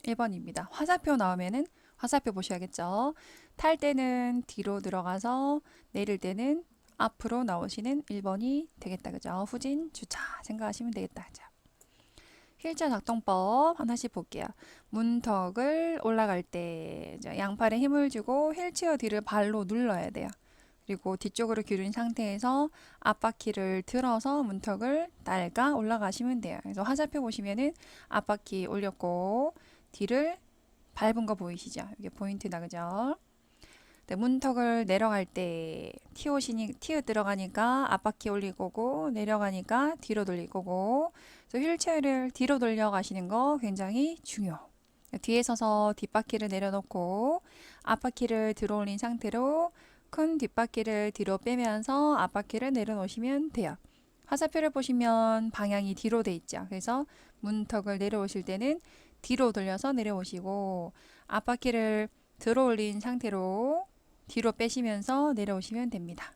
1번입니다. 화살표 나오면은 화살표 보셔야겠죠. 탈 때는 뒤로 들어가서 내릴 때는 앞으로 나오시는 1번이 되겠다. 그죠? 후진 주차 생각하시면 되겠다. 그죠? 휠체어 작동법 하나씩 볼게요. 문턱을 올라갈 때 양팔에 힘을 주고 휠체어 뒤를 발로 눌러야 돼요. 그리고 뒤쪽으로 기울인 상태에서 앞바퀴를 들어서 문턱을 딸가 올라가시면 돼요. 그래서 화살표 보시면은 앞바퀴 올렸고 뒤를 밟은 거 보이시죠? 이게 포인트다, 그죠? 네, 문턱을 내려갈 때 티읕 들어가니까 앞바퀴 올릴 거고 내려가니까 뒤로 돌릴 거고, 그래서 휠체어를 뒤로 돌려 가시는 거 굉장히 중요. 뒤에 서서 뒷바퀴를 내려놓고 앞바퀴를 들어 올린 상태로 큰 뒷바퀴를 뒤로 빼면서 앞바퀴를 내려놓으시면 돼요. 화살표를 보시면 방향이 뒤로 돼 있죠. 그래서 문턱을 내려오실 때는 뒤로 돌려서 내려오시고 앞바퀴를 들어 올린 상태로 뒤로 빼시면서 내려오시면 됩니다.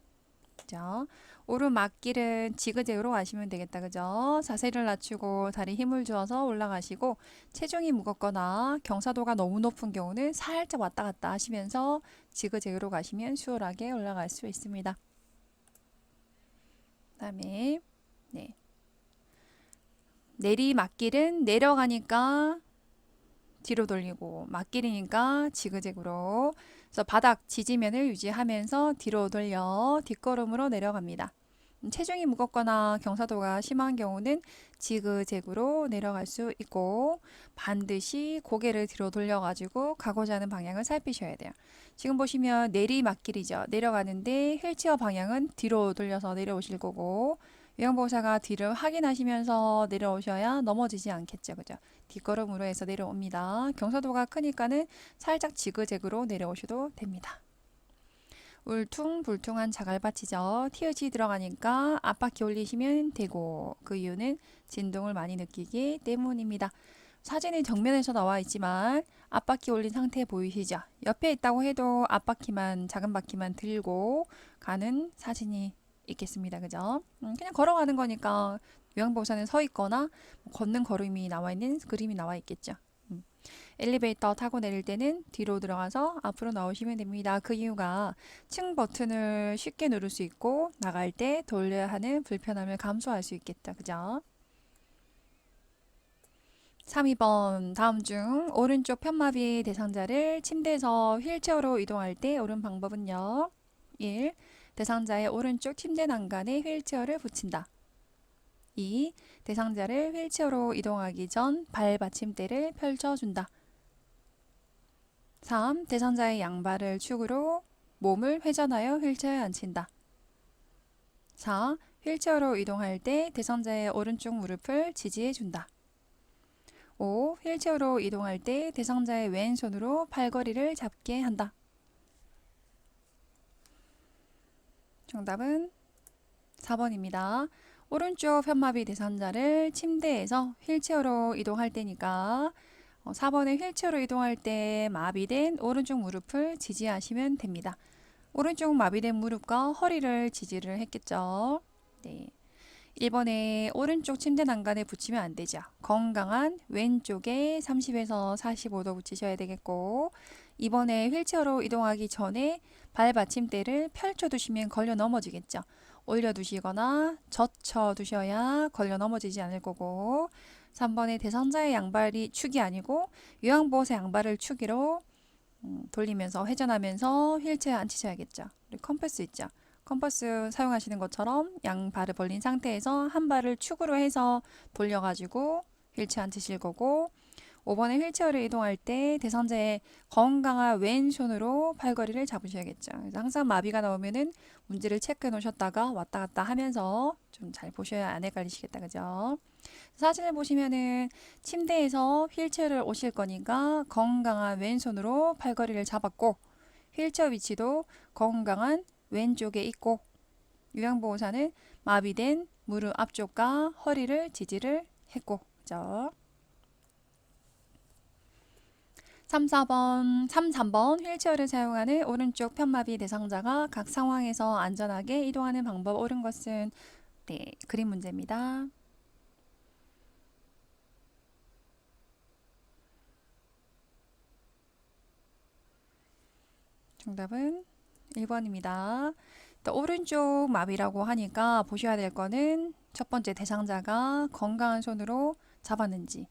그죠? 오르막길은 지그재그로 가시면 되겠다. 그죠? 자세를 낮추고 다리 힘을 주어서 올라가시고 체중이 무겁거나 경사도가 너무 높은 경우는 살짝 왔다 갔다 하시면서 지그재그로 가시면 수월하게 올라갈 수 있습니다. 그다음에 네. 내리막길은 내려가니까 뒤로 돌리고 막길이니까 지그재그로 그래서 바닥 지지면을 유지하면서 뒤로 돌려 뒷걸음으로 내려갑니다. 체중이 무겁거나 경사도가 심한 경우는 지그재그로 내려갈 수 있고 반드시 고개를 뒤로 돌려가지고 가고자 하는 방향을 살피셔야 돼요. 지금 보시면 내리막길이죠. 내려가는데 휠체어 방향은 뒤로 돌려서 내려오실 거고 요양보호사가 뒤를 확인하시면서 내려오셔야 넘어지지 않겠죠. 그죠? 뒷걸음으로 해서 내려옵니다. 경사도가 크니까는 살짝 지그재그로 내려오셔도 됩니다. 울퉁불퉁한 자갈밭이죠. 티읕이 들어가니까 앞바퀴 올리시면 되고 그 이유는 진동을 많이 느끼기 때문입니다. 사진이 정면에서 나와 있지만 앞바퀴 올린 상태 보이시죠? 옆에 있다고 해도 앞바퀴만 작은 바퀴만 들고 가는 사진이 있겠습니다. 그죠? 그냥 걸어가는 거니까 요양보호사는 서 있거나 걷는 걸음이 나와 있는 그림이 나와 있겠죠. 엘리베이터 타고 내릴 때는 뒤로 들어가서 앞으로 나오시면 됩니다. 그 이유가 층 버튼을 쉽게 누를 수 있고 나갈 때 돌려야 하는 불편함을 감소할 수 있겠다. 그죠? 2번 다음 중 오른쪽 편마비 대상자를 침대에서 휠체어로 이동할 때 옳은 방법은요. 1. 대상자의 오른쪽 침대 난간에 휠체어를 붙인다. 2. 대상자를 휠체어로 이동하기 전 발 받침대를 펼쳐준다. 3. 대상자의 양발을 축으로 몸을 회전하여 휠체어에 앉힌다. 4. 휠체어로 이동할 때 대상자의 오른쪽 무릎을 지지해준다. 5. 휠체어로 이동할 때 대상자의 왼손으로 팔걸이를 잡게 한다. 정답은 4번입니다. 오른쪽 편마비 대상자를 침대에서 휠체어로 이동할 때니까 4번에 휠체어로 이동할 때 마비된 오른쪽 무릎을 지지하시면 됩니다. 오른쪽 마비된 무릎과 허리를 지지를 했겠죠. 네. 1번에 오른쪽 침대 난간에 붙이면 안 되죠. 건강한 왼쪽에 30에서 45도 붙이셔야 되겠고 2번에 휠체어로 이동하기 전에 발 받침대를 펼쳐두시면 걸려 넘어지겠죠. 올려두시거나 젖혀두셔야 걸려 넘어지지 않을 거고 3번에 대상자의 양발이 축이 아니고 요양보호사 양발을 축으로 돌리면서 회전하면서 휠체어에 앉히셔야겠죠. 그리고 컴패스 있죠. 컴퍼스 사용하시는 것처럼 양발을 벌린 상태에서 한 발을 축으로 해서 돌려가지고 휠체어 앉으실 거고 5번에 휠체어를 이동할 때 대상자의 건강한 왼손으로 팔걸이를 잡으셔야겠죠. 그래서 항상 마비가 나오면은 문제를 체크해 놓으셨다가 왔다 갔다 하면서 좀 잘 보셔야 안 헷갈리시겠다. 그죠? 사진을 보시면은 침대에서 휠체어를 오실 거니까 건강한 왼손으로 팔걸이를 잡았고 휠체어 위치도 건강한 왼쪽에 있고 요양보호사는 마비된 무릎 앞쪽과 허리를 지지를 했고 그죠? 3번 휠체어를 사용하는 오른쪽 편마비 대상자가 각 상황에서 안전하게 이동하는 방법 옳은 것은 네, 그림 문제입니다. 정답은 1번입니다. 오른쪽 마비라고 하니까 보셔야 될 거는 첫 번째 대상자가 건강한 손으로 잡았는지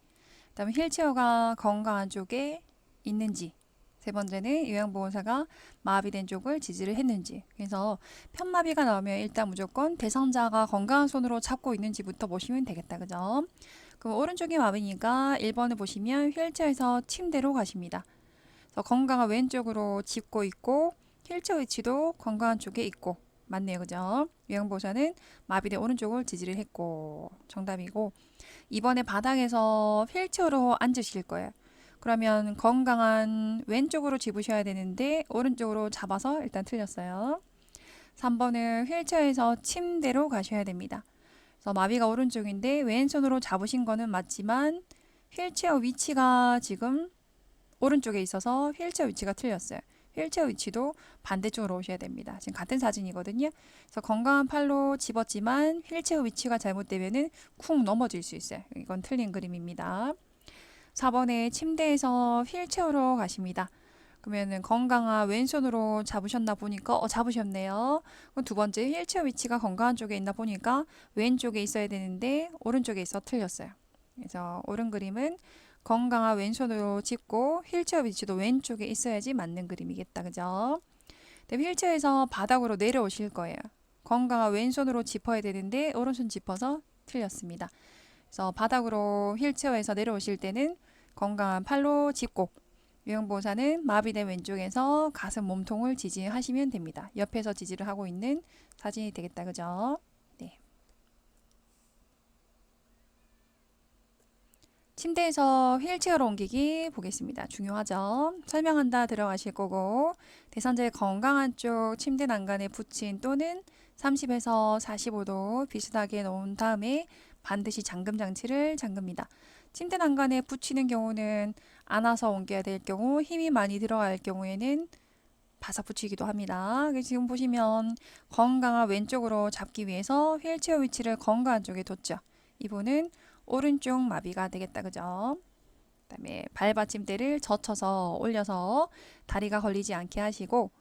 그 다음에 휠체어가 건강한 쪽에 있는지 세 번째는 요양보호사가 마비된 쪽을 지지를 했는지 그래서 편마비가 나오면 일단 무조건 대상자가 건강한 손으로 잡고 있는지부터 보시면 되겠다. 그죠? 그럼 오른쪽이 마비니까 1번을 보시면 휠체어에서 침대로 가십니다. 그래서 건강한 왼쪽으로 짚고 있고 휠체어 위치도 건강한 쪽에 있고 맞네요. 그죠? 요양보호사는 마비된 오른쪽을 지지를 했고 정답이고 2번에 바닥에서 휠체어로 앉으실 거예요. 그러면 건강한 왼쪽으로 집으셔야 되는데 오른쪽으로 잡아서 일단 틀렸어요. 3번은 휠체어에서 침대로 가셔야 됩니다. 그래서 마비가 오른쪽인데 왼손으로 잡으신 거는 맞지만 휠체어 위치가 지금 오른쪽에 있어서 휠체어 위치가 틀렸어요. 휠체어 위치도 반대쪽으로 오셔야 됩니다. 지금 같은 사진이거든요. 그래서 건강한 팔로 집었지만 휠체어 위치가 잘못되면은 쿵 넘어질 수 있어요. 이건 틀린 그림입니다. 4번에 침대에서 휠체어로 가십니다. 그러면은 건강한 왼손으로 잡으셨나 보니까 잡으셨네요. 그럼 두 번째 휠체어 위치가 건강한 쪽에 있나 보니까 왼쪽에 있어야 되는데 오른쪽에 있어 틀렸어요. 그래서 옳은 그림은 건강한 왼손으로 짚고 휠체어 위치도 왼쪽에 있어야지 맞는 그림이겠다. 그죠? 근데 휠체어에서 바닥으로 내려오실 거예요. 건강한 왼손으로 짚어야 되는데 오른손 짚어서 틀렸습니다. 그래서 바닥으로 휠체어에서 내려오실 때는 건강한 팔로 짚고 요양보호사는 마비된 왼쪽에서 가슴 몸통을 지지하시면 됩니다. 옆에서 지지를 하고 있는 사진이 되겠다. 그죠? 네. 침대에서 휠체어로 옮기기 보겠습니다. 중요하죠. 설명한다 들어가실 거고 대상자의 건강한 쪽 침대 난간에 붙인 또는 30에서 45도 비슷하게 놓은 다음에 반드시 잠금 장치를 잠급니다. 침대 난간에 붙이는 경우는 안아서 옮겨야 될 경우 힘이 많이 들어갈 경우에는 바싹 붙이기도 합니다. 지금 보시면 건강한 왼쪽으로 잡기 위해서 휠체어 위치를 건강한 쪽에 뒀죠. 이분은 오른쪽 마비가 되겠다. 그죠? 그다음에 발받침대를 젖혀서 올려서 다리가 걸리지 않게 하시고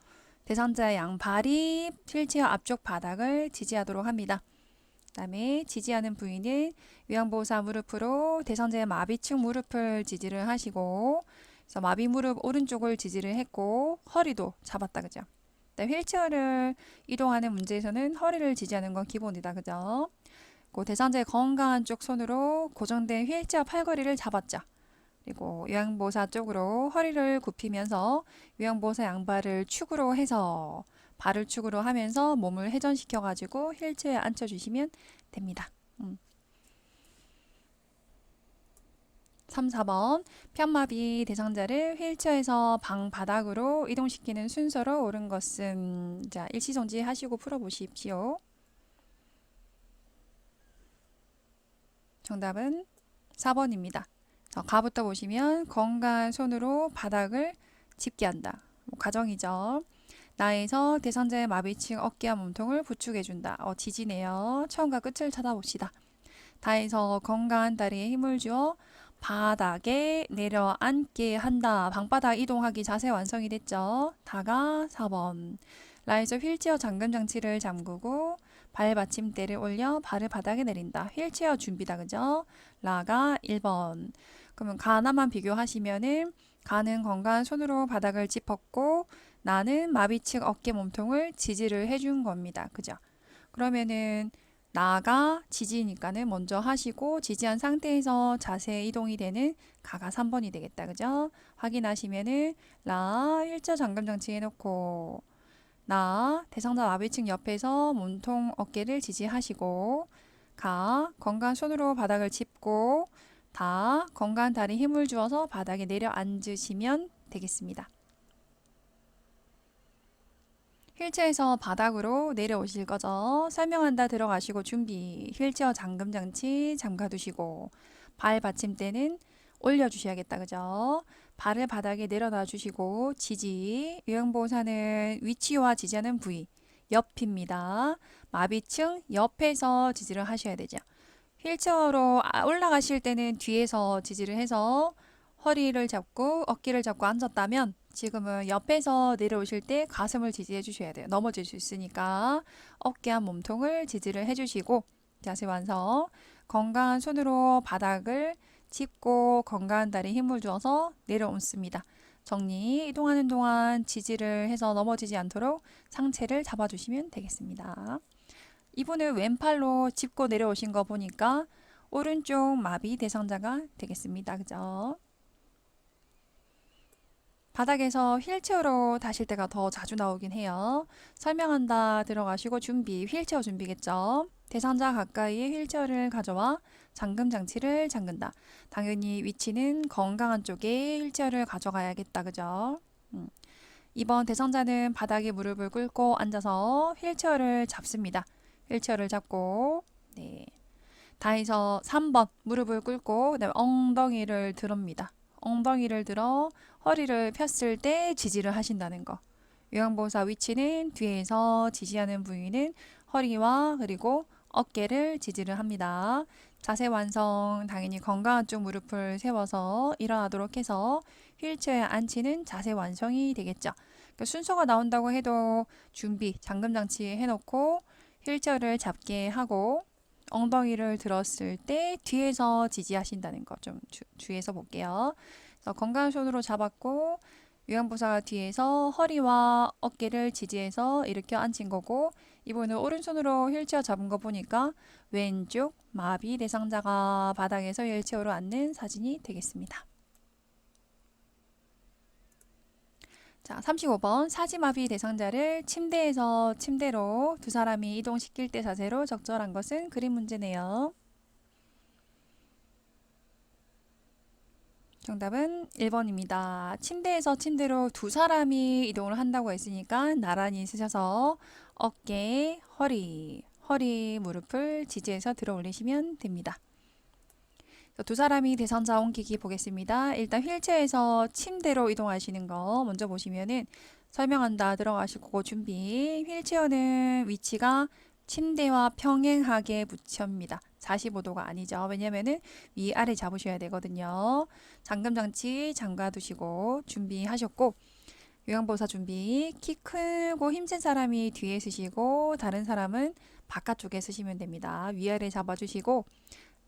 대상자의 양발이 휠체어 앞쪽 바닥을 지지하도록 합니다. 그다음에 지지하는 부위는 요양보호사 무릎으로 대상자의 마비층 무릎을 지지를 하시고 그래서 마비 무릎 오른쪽을 지지를 했고 허리도 잡았다. 그죠? 휠체어를 이동하는 문제에서는 허리를 지지하는 건 기본이다. 그죠? 그 대상자의 건강한 쪽 손으로 고정된 휠체어 팔걸이를 잡았죠. 그리고 요양보호사 쪽으로 허리를 굽히면서 요양보호사 양발을 축으로 해서 발을 축으로 하면서 몸을 회전시켜 가지고 휠체어에 앉혀주시면 됩니다. 3, 4번 편마비 대상자를 휠체어에서 방 바닥으로 이동시키는 순서로 옳은 것은 자 일시정지 하시고 풀어보십시오. 정답은 4번입니다. 가부터 보시면 건강한 손으로 바닥을 짚게 한다. 가정이죠. 나에서 대상자의 마비층 어깨와 몸통을 부축해준다. 지지네요. 처음과 끝을 찾아봅시다. 다에서 건강한 다리에 힘을 주어 바닥에 내려앉게 한다. 방바닥 이동하기 자세 완성이 됐죠. 다가 4번. 라에서 휠체어 잠금 장치를 잠그고 발 받침대를 올려 발을 바닥에 내린다. 휠체어 준비다. 그죠? 라가 1번. 그러면 가나만 비교하시면은 가는 건강한 손으로 바닥을 짚었고 나는 마비층 어깨 몸통을 지지를 해준 겁니다. 그죠? 그러면은 나가 지지니까는 먼저 하시고 지지한 상태에서 자세 이동이 되는 가가 3번이 되겠다. 그죠? 확인하시면은 라 휠체어 잠금 장치 해놓고 나 대상자 마비층 옆에서 몸통 어깨를 지지하시고 가 건강한 손으로 바닥을 짚고 다 건강한 다리 힘을 주어서 바닥에 내려앉으시면 되겠습니다. 휠체어에서 바닥으로 내려오실 거죠. 설명한다 들어가시고 준비. 휠체어 잠금 장치 잠가두시고 발 받침대는 올려주셔야겠다. 그죠? 발을 바닥에 내려놔 주시고 지지. 요양보호사는 위치와 지지하는 부위 옆입니다. 마비층 옆에서 지지를 하셔야 되죠. 휠체어로 올라가실 때는 뒤에서 지지를 해서 허리를 잡고 어깨를 잡고 앉았다면 지금은 옆에서 내려오실 때 가슴을 지지해 주셔야 돼요. 넘어질 수 있으니까 어깨와 몸통을 지지를 해주시고 자세 완성. 건강한 손으로 바닥을 짚고 건강한 다리에 힘을 주어서 내려놓습니다. 정리. 이동하는 동안 지지를 해서 넘어지지 않도록 상체를 잡아주시면 되겠습니다. 이분을 왼팔로 짚고 내려오신 거 보니까 오른쪽 마비 대상자가 되겠습니다. 그죠? 바닥에서 휠체어로 다실 때가 더 자주 나오긴 해요. 설명한다 들어가시고 준비, 휠체어 준비겠죠? 대상자 가까이에 휠체어를 가져와 잠금 장치를 잠근다. 당연히 위치는 건강한 쪽에 휠체어를 가져가야겠다. 그죠? 2번 대상자는 바닥에 무릎을 꿇고 앉아서 휠체어를 잡습니다. 휠체어를 잡고 네. 다해서 3번 무릎을 꿇고 그다음에 엉덩이를 들읍니다. 엉덩이를 들어 허리를 폈을 때 지지를 하신다는 거. 요양보호사 위치는 뒤에서 지지하는 부위는 허리와 그리고 어깨를 지지를 합니다. 자세 완성 당연히 건강한 쪽 무릎을 세워서 일어나도록 해서 휠체어에 앉히는 자세 완성이 되겠죠. 그러니까 순서가 나온다고 해도 준비, 잠금 장치 해놓고 휠체어를 잡게 하고 엉덩이를 들었을 때 뒤에서 지지하신다는 거 좀 주의해서 볼게요. 그래서 건강한 손으로 잡았고 요양보호사가 뒤에서 허리와 어깨를 지지해서 일으켜 앉힌 거고 이번에는 오른손으로 휠체어 잡은 거 보니까 왼쪽 마비 대상자가 바닥에서 휠체어로 앉는 사진이 되겠습니다. 자, 35번 사지마비 대상자를 침대에서 침대로 두 사람이 이동시킬 때 자세로 적절한 것은 그림 문제네요. 정답은 1번입니다. 침대에서 침대로 두 사람이 이동을 한다고 했으니까 나란히 쓰셔서 어깨, 허리, 무릎을 지지해서 들어 올리시면 됩니다. 두 사람이 대상자 옮기기 보겠습니다. 일단 휠체어에서 침대로 이동하시는 거 먼저 보시면은 설명한다 들어가실 거고 준비. 휠체어는 위치가 침대와 평행하게 붙입니다. 45도가 아니죠. 왜냐면은 위아래 잡으셔야 되거든요. 잠금 장치 잠가 두시고 준비하셨고 요양보호사 준비. 키 크고 힘센 사람이 뒤에 쓰시고 다른 사람은 바깥쪽에 쓰시면 됩니다. 위아래 잡아주시고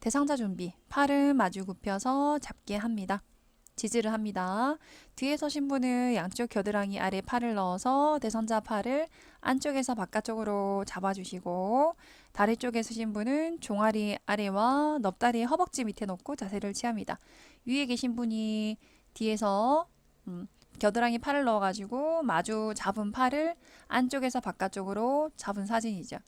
대상자 준비. 팔은 마주 굽혀서 잡게 합니다. 지지를 합니다. 뒤에 서신 분은 양쪽 겨드랑이 아래 팔을 넣어서 대상자 팔을 안쪽에서 바깥쪽으로 잡아주시고 다리 쪽에 서신 분은 종아리 아래와 넙다리 허벅지 밑에 놓고 자세를 취합니다. 위에 계신 분이 뒤에서 겨드랑이 팔을 넣어가지고 마주 잡은 팔을 안쪽에서 바깥쪽으로 잡은 사진이죠.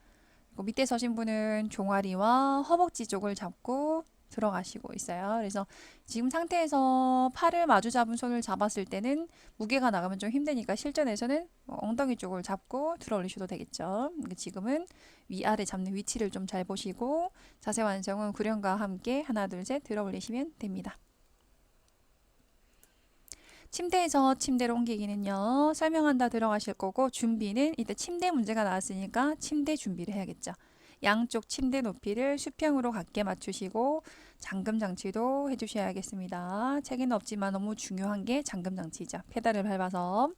밑에 서신 분은 종아리와 허벅지 쪽을 잡고 들어가시고 있어요. 그래서 지금 상태에서 팔을 마주 잡은 손을 잡았을 때는 무게가 나가면 좀 힘드니까 실전에서는 엉덩이 쪽을 잡고 들어 올리셔도 되겠죠. 지금은 위아래 잡는 위치를 좀 잘 보시고 자세 완성은 구령과 함께 하나 둘 셋 들어 올리시면 됩니다. 침대에서 침대로 옮기기는요. 설명한다 들어가실 거고 준비는 이때 침대 문제가 나왔으니까 침대 준비를 해야겠죠. 양쪽 침대 높이를 수평으로 같게 맞추시고 잠금 장치도 해주셔야겠습니다. 책에는 없지만 너무 중요한 게 잠금 장치죠. 페달을 밟아서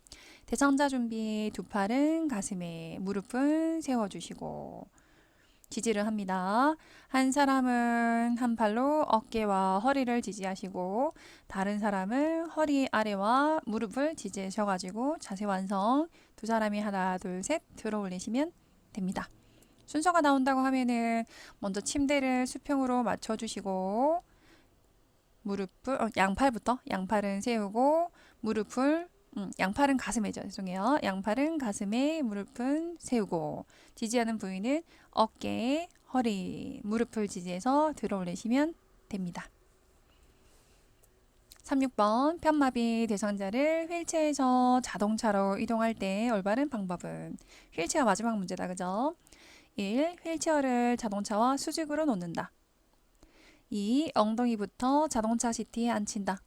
대상자 준비. 두 팔은 가슴에 무릎은 세워주시고 지지를 합니다. 한 사람은 한 팔로 어깨와 허리를 지지하시고 다른 사람은 허리 아래와 무릎을 지지하셔가지고 자세 완성. 두 사람이 하나 둘 셋 들어 올리시면 됩니다. 순서가 나온다고 하면은 먼저 침대를 수평으로 맞춰주시고 무릎을 양팔부터 양팔은 세우고 무릎을 양팔은 가슴에죠. 죄송해요. 양팔은 가슴에 무릎은 세우고 지지하는 부위는 어깨, 허리, 무릎을 지지해서 들어 올리시면 됩니다. 36번 편마비 대상자를 휠체어에서 자동차로 이동할 때 올바른 방법은 휠체어 마지막 문제다. 그죠? 1. 휠체어를 자동차와 수직으로 놓는다. 2. 엉덩이부터 자동차 시트에 앉힌다.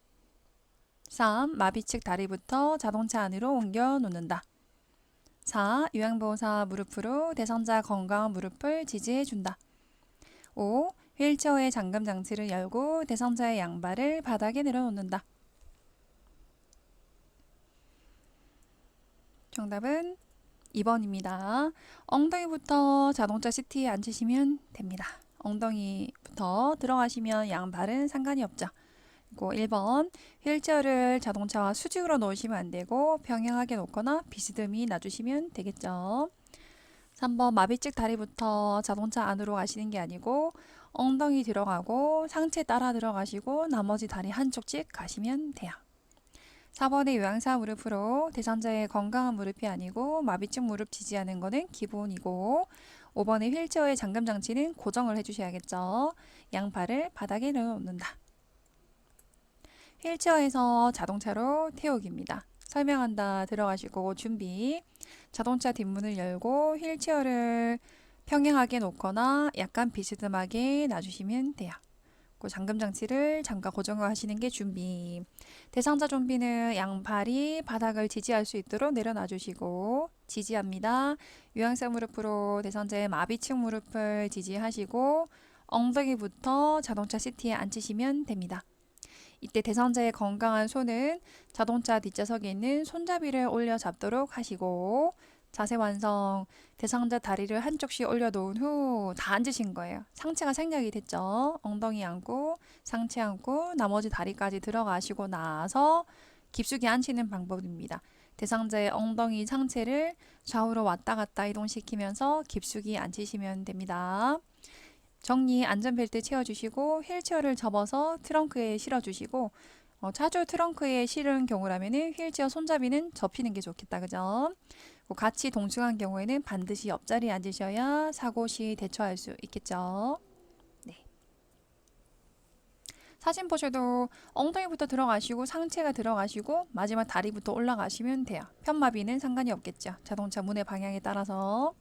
3. 마비 측 다리부터 자동차 안으로 옮겨 놓는다. 4. 요양보호사 무릎으로 대상자 건강한 무릎을 지지해 준다. 5. 휠체어의 잠금 장치를 열고 대상자의 양발을 바닥에 내려놓는다. 정답은 2번입니다. 엉덩이부터 자동차 시트에 앉으시면 됩니다. 엉덩이부터 들어가시면 양발은 상관이 없죠. 그리고 1번 휠체어를 자동차와 수직으로 놓으시면 안되고 평행하게 놓거나 비스듬히 놔주시면 되겠죠. 3번 마비측 다리부터 자동차 안으로 가시는 게 아니고 엉덩이 들어가고 상체 따라 들어가시고 나머지 다리 한쪽씩 가시면 돼요. 4번의 요양사 무릎으로 대상자의 건강한 무릎이 아니고 마비측 무릎 지지하는 거는 기본이고 5번의 휠체어의 잠금 장치는 고정을 해주셔야겠죠. 양팔을 바닥에 내려놓는다. 휠체어에서 자동차로 태우기입니다. 설명한다 들어가시고 준비. 자동차 뒷문을 열고 휠체어를 평행하게 놓거나 약간 비스듬하게 놔주시면 돼요. 그 잠금 장치를 잠깐 고정을 하시는 게 준비. 대상자 좀비는 양팔이 바닥을 지지할 수 있도록 내려놔 주시고 지지합니다. 유연성 무릎으로 대상자의 마비층 무릎을 지지하시고 엉덩이부터 자동차 시트에 앉히시면 됩니다. 이때 대상자의 건강한 손은 자동차 뒷좌석에 있는 손잡이를 올려 잡도록 하시고 자세 완성. 대상자 다리를 한쪽씩 올려놓은 후 다 앉으신 거예요. 상체가 생략이 됐죠. 엉덩이 앉고 상체 앉고 나머지 다리까지 들어가시고 나서 깊숙이 앉히는 방법입니다. 대상자의 엉덩이 상체를 좌우로 왔다 갔다 이동시키면서 깊숙이 앉히시면 됩니다. 정리 안전벨트 채워주시고 휠체어를 접어서 트렁크에 실어주시고 차주 트렁크에 실은 경우라면 휠체어 손잡이는 접히는 게 좋겠다. 그죠? 같이 동승한 경우에는 반드시 옆자리에 앉으셔야 사고 시 대처할 수 있겠죠. 네. 사진 보셔도 엉덩이부터 들어가시고 상체가 들어가시고 마지막 다리부터 올라가시면 돼요. 편마비는 상관이 없겠죠. 자동차 문의 방향에 따라서.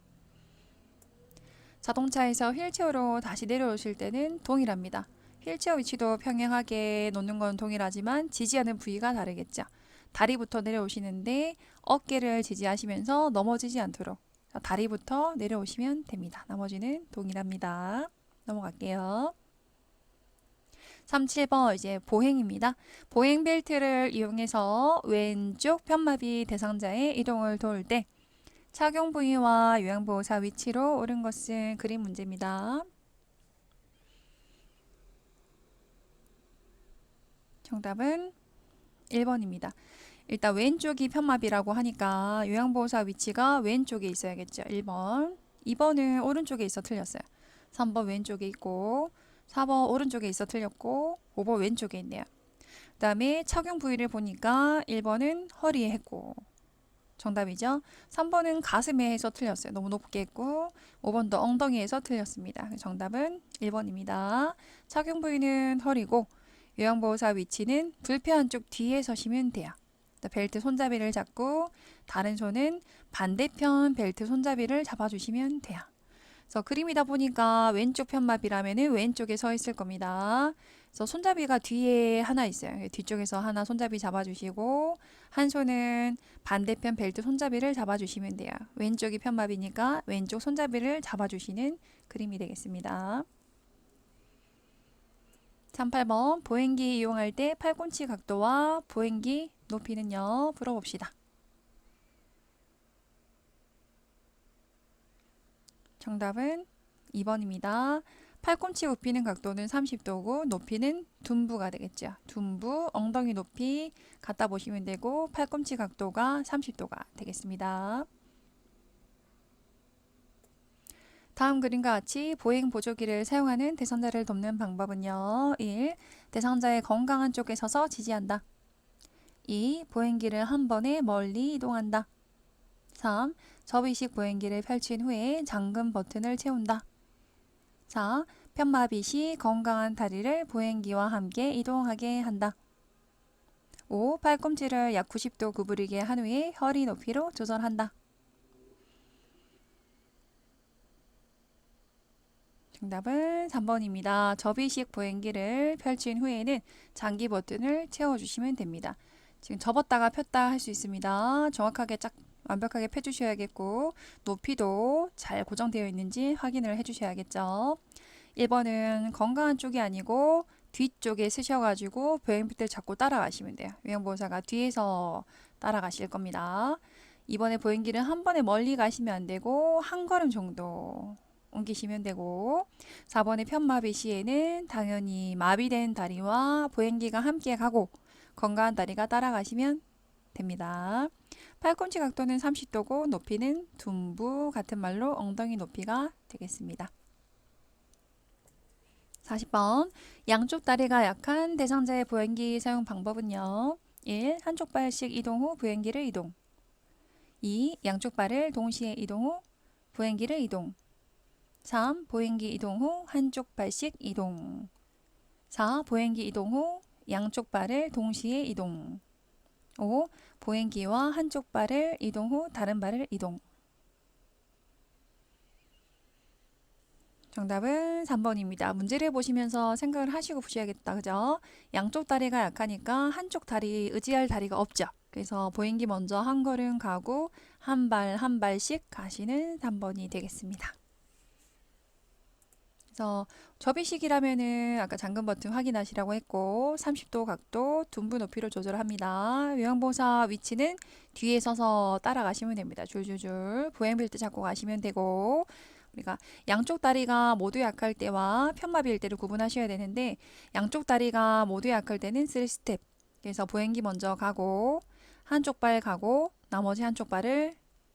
자동차에서 휠체어로 다시 내려오실 때는 동일합니다. 휠체어 위치도 평행하게 놓는 건 동일하지만 지지하는 부위가 다르겠죠. 다리부터 내려오시는데 어깨를 지지하시면서 넘어지지 않도록 다리부터 내려오시면 됩니다. 나머지는 동일합니다. 넘어갈게요. 37번 이제 보행입니다. 보행 벨트를 이용해서 왼쪽 편마비 대상자의 이동을 도울 때 착용 부위와 요양보호사 위치로 옳은 것은 그림 문제입니다. 정답은 1번입니다. 일단 왼쪽이 편마비라고 하니까 요양보호사 위치가 왼쪽에 있어야겠죠. 1번. 2번은 오른쪽에 있어 틀렸어요. 3번 왼쪽에 있고 4번 오른쪽에 있어 틀렸고 5번 왼쪽에 있네요. 그 다음에 착용 부위를 보니까 1번은 허리에 했고 정답이죠. 3번은 가슴에 해서 틀렸어요. 너무 높게 했고 5번도 엉덩이에서 틀렸습니다. 정답은 1번입니다. 착용 부위는 허리고 요양보호사 위치는 불편 쪽 뒤에 서시면 돼요. 벨트 손잡이를 잡고 다른 손은 반대편 벨트 손잡이를 잡아주시면 돼요. 그래서 그림이다 보니까 왼쪽 편마비라면 왼쪽에 서 있을 겁니다. 그래서 손잡이가 뒤에 하나 있어요. 뒤쪽에서 하나 손잡이 잡아주시고 한 손은 반대편 벨트 손잡이를 잡아주시면 돼요. 왼쪽이 편마비니까 왼쪽 손잡이를 잡아주시는 그림이 되겠습니다. 38번 보행기 이용할 때 팔꿈치 각도와 보행기 높이는요. 풀어봅시다. 정답은 2번입니다. 팔꿈치 굽히는 각도는 30도고 높이는 둔부가 되겠죠. 둔부, 엉덩이 높이 갖다 보시면 되고 팔꿈치 각도가 30도가 되겠습니다. 다음 그림과 같이 보행 보조기를 사용하는 대상자를 돕는 방법은요. 1. 대상자의 건강한 쪽에 서서 지지한다. 2. 보행기를 한 번에 멀리 이동한다. 3. 접이식 보행기를 펼친 후에 잠금 버튼을 채운다. 4. 편마비 시 건강한 다리를 보행기와 함께 이동하게 한다. 5. 팔꿈치를 약 90도 구부리게 한 후에 허리 높이로 조절한다. 정답은 3번입니다. 접이식 보행기를 펼친 후에는 잠기 버튼을 채워주시면 됩니다. 지금 접었다가 폈다 할 수 있습니다. 정확하게 짝 완벽하게 펴주셔야겠고 높이도 잘 고정되어 있는지 확인을 해주셔야겠죠. 1번은 건강한 쪽이 아니고 뒤쪽에 쓰셔가지고 보행벨트를 잡고 따라가시면 돼요. 요양보호사가 뒤에서 따라가실 겁니다. 2번에 보행기를 한 번에 멀리 가시면 안 되고 한 걸음 정도 옮기시면 되고 4번의 편마비 시에는 당연히 마비된 다리와 보행기가 함께 가고 건강한 다리가 따라가시면 됩니다. 팔꿈치 각도는 30도고 높이는 둔부 같은 말로 엉덩이 높이가 되겠습니다. 40번 양쪽 다리가 약한 대상자의 보행기 사용 방법은요. 1. 한쪽 발씩 이동 후 보행기를 이동. 2. 양쪽 발을 동시에 이동 후 보행기를 이동. 3. 보행기 이동 후 한쪽 발씩 이동. 4. 보행기 이동 후 양쪽 발을 동시에 이동. 5. 보행기와 한쪽 발을 이동 후 다른 발을 이동. 정답은 3번입니다. 문제를 보시면서 생각을 하시고 푸셔야겠다. 그죠? 양쪽 다리가 약하니까 한쪽 다리 의지할 다리가 없죠. 그래서 보행기 먼저 한 걸음 가고 한 발 한 발씩 가시는 3번이 되겠습니다. 그래서 접이식이라면은 아까 잠금 버튼 확인하시라고 했고 30도 각도 둔부 높이로 조절합니다. 요양보호사 위치는 뒤에 서서 따라가시면 됩니다. 줄줄줄 보행벨트 잡고 가시면 되고 우리가 양쪽 다리가 모두 약할 때와 편마비일 때를 구분하셔야 되는데 양쪽 다리가 모두 약할 때는 3스텝 그래서 보행기 먼저 가고 한쪽 발 가고 나머지 한쪽 발을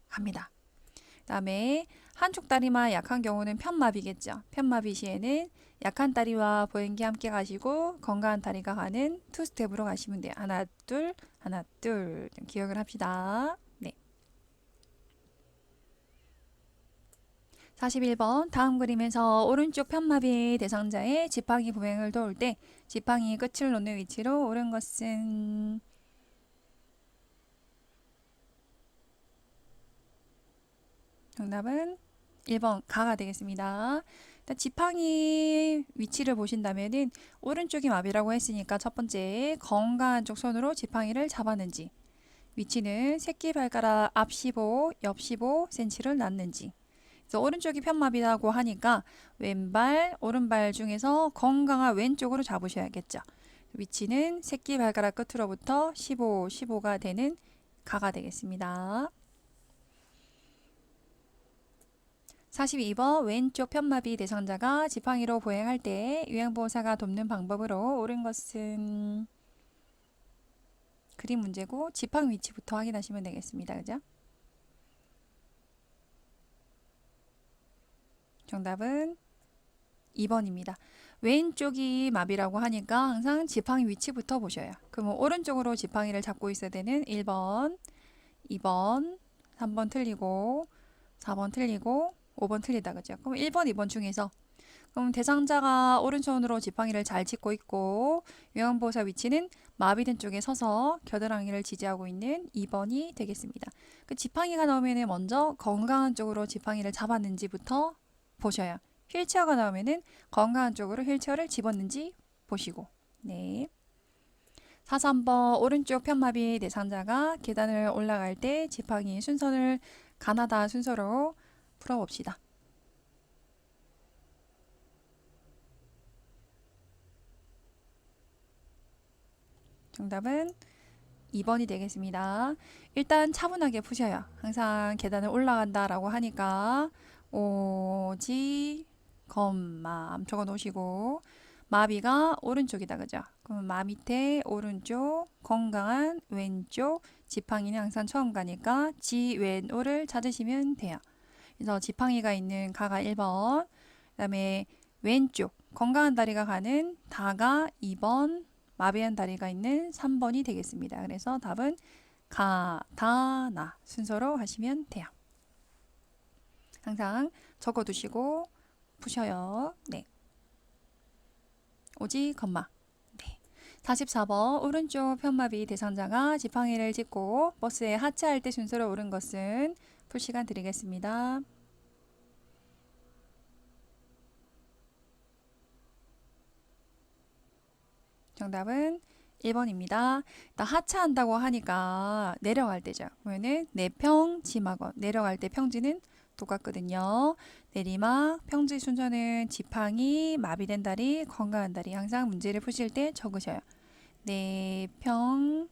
갑니다. 그 다음에 한쪽 다리만 약한 경우는 편마비겠죠. 편마비 시에는 약한 다리와 보행기 함께 가시고 건강한 다리가 가는 투스텝으로 가시면 돼요. 하나 둘 하나 둘 기억을 합시다. 네. 41번 다음 그림에서 오른쪽 편마비 대상자의 지팡이 보행을 도울 때 지팡이 끝을 놓는 위치로 옳은 것은 정답은 1번 가가 되겠습니다. 일단 지팡이 위치를 보신다면은 오른쪽이 마비라고 했으니까 첫 번째 건강한 쪽 손으로 지팡이를 잡았는지 위치는 새끼발가락 앞 15, 옆 15cm를 놨는지 그래서 오른쪽이 편마비라고 하니까 왼발, 오른발 중에서 건강한 왼쪽으로 잡으셔야겠죠. 위치는 새끼발가락 끝으로부터 15, 15가 되는 가가 되겠습니다. 42번 왼쪽 편마비 대상자가 지팡이로 보행할 때 요양보호사가 돕는 방법으로 옳은 것은 그림 문제고 지팡이 위치부터 확인하시면 되겠습니다. 그죠? 정답은 2번입니다. 왼쪽이 마비라고 하니까 항상 지팡이 위치부터 보셔요. 그러면 오른쪽으로 지팡이를 잡고 있어야 되는 1번, 2번, 3번 틀리고 4번 틀리고 5번 틀리다 그죠? 그럼 1번, 2번 중에서 그럼 대상자가 오른손으로 지팡이를 잘 짚고 있고 요양보호사 위치는 마비된 쪽에 서서 겨드랑이를 지지하고 있는 2번이 되겠습니다. 그 지팡이가 나오면 먼저 건강한 쪽으로 지팡이를 잡았는지부터 보셔요. 휠체어가 나오면 건강한 쪽으로 휠체어를 집었는지 보시고 네. 43번 오른쪽 편마비 대상자가 계단을 올라갈 때 지팡이 순서를 가나다 순서로 풀어봅시다. 정답은 2번이 되겠습니다. 일단 차분하게 푸셔요. 항상 계단을 올라간다 라고 하니까 오지 건마 적어 놓으시고 마비가 오른쪽이다 그죠? 그럼 마 밑에 오른쪽 건강한 왼쪽 지팡이는 항상 처음 가니까 지 왼 오를 찾으시면 돼요. 그래서 지팡이가 있는 가가 1번 그 다음에 왼쪽 건강한 다리가 가는 다가 2번 마비한 다리가 있는 3번이 되겠습니다. 그래서 답은 가, 다, 나 순서로 하시면 돼요. 항상 적어두시고 푸셔요. 네. 오지 건마. 네. 44번 오른쪽 편마비 대상자가 지팡이를 짚고 버스에 하차할 때 순서로 옳은 것은 풀 시간 드리겠습니다. 정답은 1번입니다. 일단 하차한다고 하니까 내려갈 때죠. 그러면은 내평 지막원 내려갈 때 평지는 똑같거든요. 내리막 평지 순서는 지팡이 마비된 다리 건강한 다리 항상 문제를 푸실 때 적으셔요. 내평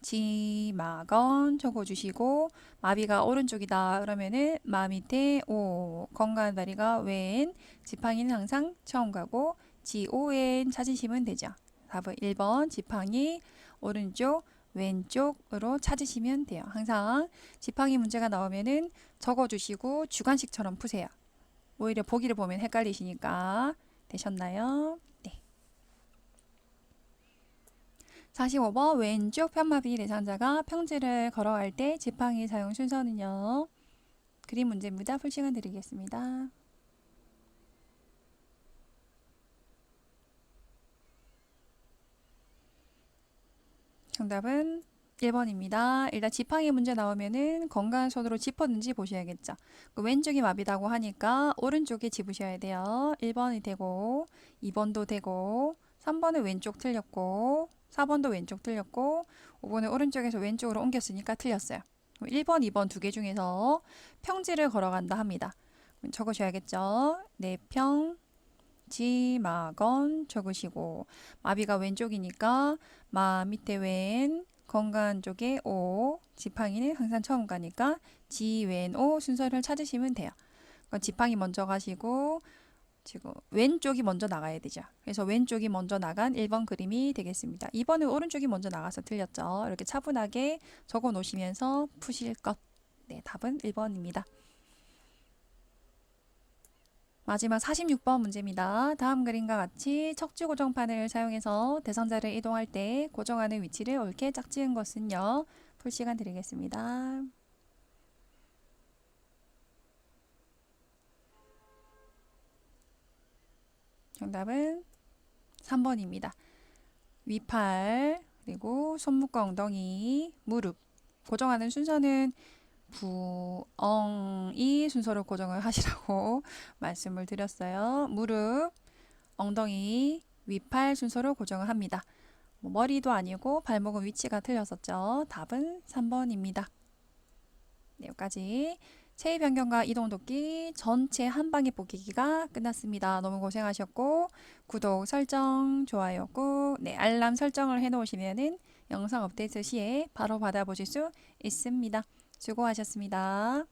지막원 적어주시고 마비가 오른쪽이다 그러면은 마 밑에 오 건강한 다리가 왼 지팡이는 항상 처음 가고 지오엔 찾으시면 되죠. 답은 1번 지팡이 오른쪽 왼쪽으로 찾으시면 돼요. 항상 지팡이 문제가 나오면은 적어주시고 주관식처럼 푸세요. 오히려 보기를 보면 헷갈리시니까 되셨나요? 네. 45번 왼쪽 편마비 대상자가 평지를 걸어갈 때 지팡이 사용 순서는요. 그림 문제입니다. 풀 시간 드리겠습니다. 정답은 1번입니다. 일단 지팡이 문제 나오면은 건강한 손으로 짚었는지 보셔야겠죠. 그 왼쪽이 마비다고 하니까 오른쪽에 집으셔야 돼요. 1번이 되고 2번도 되고 3번은 왼쪽 틀렸고 4번도 왼쪽 틀렸고 5번은 오른쪽에서 왼쪽으로 옮겼으니까 틀렸어요. 1번, 2번 두 개 중에서 평지를 걸어간다 합니다. 적으셔야겠죠. 내평 지마건 적으시고 마비가 왼쪽이니까 마 밑에 왼 건강 쪽에 오 지팡이는 항상 처음 가니까 지, 왼, 오 순서를 찾으시면 돼요. 지팡이 먼저 가시고 지금 왼쪽이 먼저 나가야 되죠. 그래서 왼쪽이 먼저 나간 1번 그림이 되겠습니다. 2번은 오른쪽이 먼저 나가서 틀렸죠. 이렇게 차분하게 적어 놓으시면서 푸실 것. 네, 답은 1번입니다. 마지막 46번 문제입니다. 다음 그림과 같이 척지 고정판을 사용해서 대상자를 이동할 때 고정하는 위치를 옳게 짝지은 것은요. 풀 시간 드리겠습니다. 정답은 3번입니다. 위팔, 그리고 손목과 엉덩이, 무릎. 고정하는 순서는 부엉이 순서로 고정을 하시라고 말씀을 드렸어요. 무릎, 엉덩이, 위팔 순서로 고정을 합니다. 머리도 아니고 발목은 위치가 틀렸었죠. 답은 3번입니다. 네, 여기까지 체위 변경과 이동 돕기 전체 한 방에 뽑기가 끝났습니다. 너무 고생하셨고 구독, 설정, 좋아요 꾹 알람 설정을 해놓으시면은 영상 업데이트 시에 바로 받아보실 수 있습니다. 수고하셨습니다.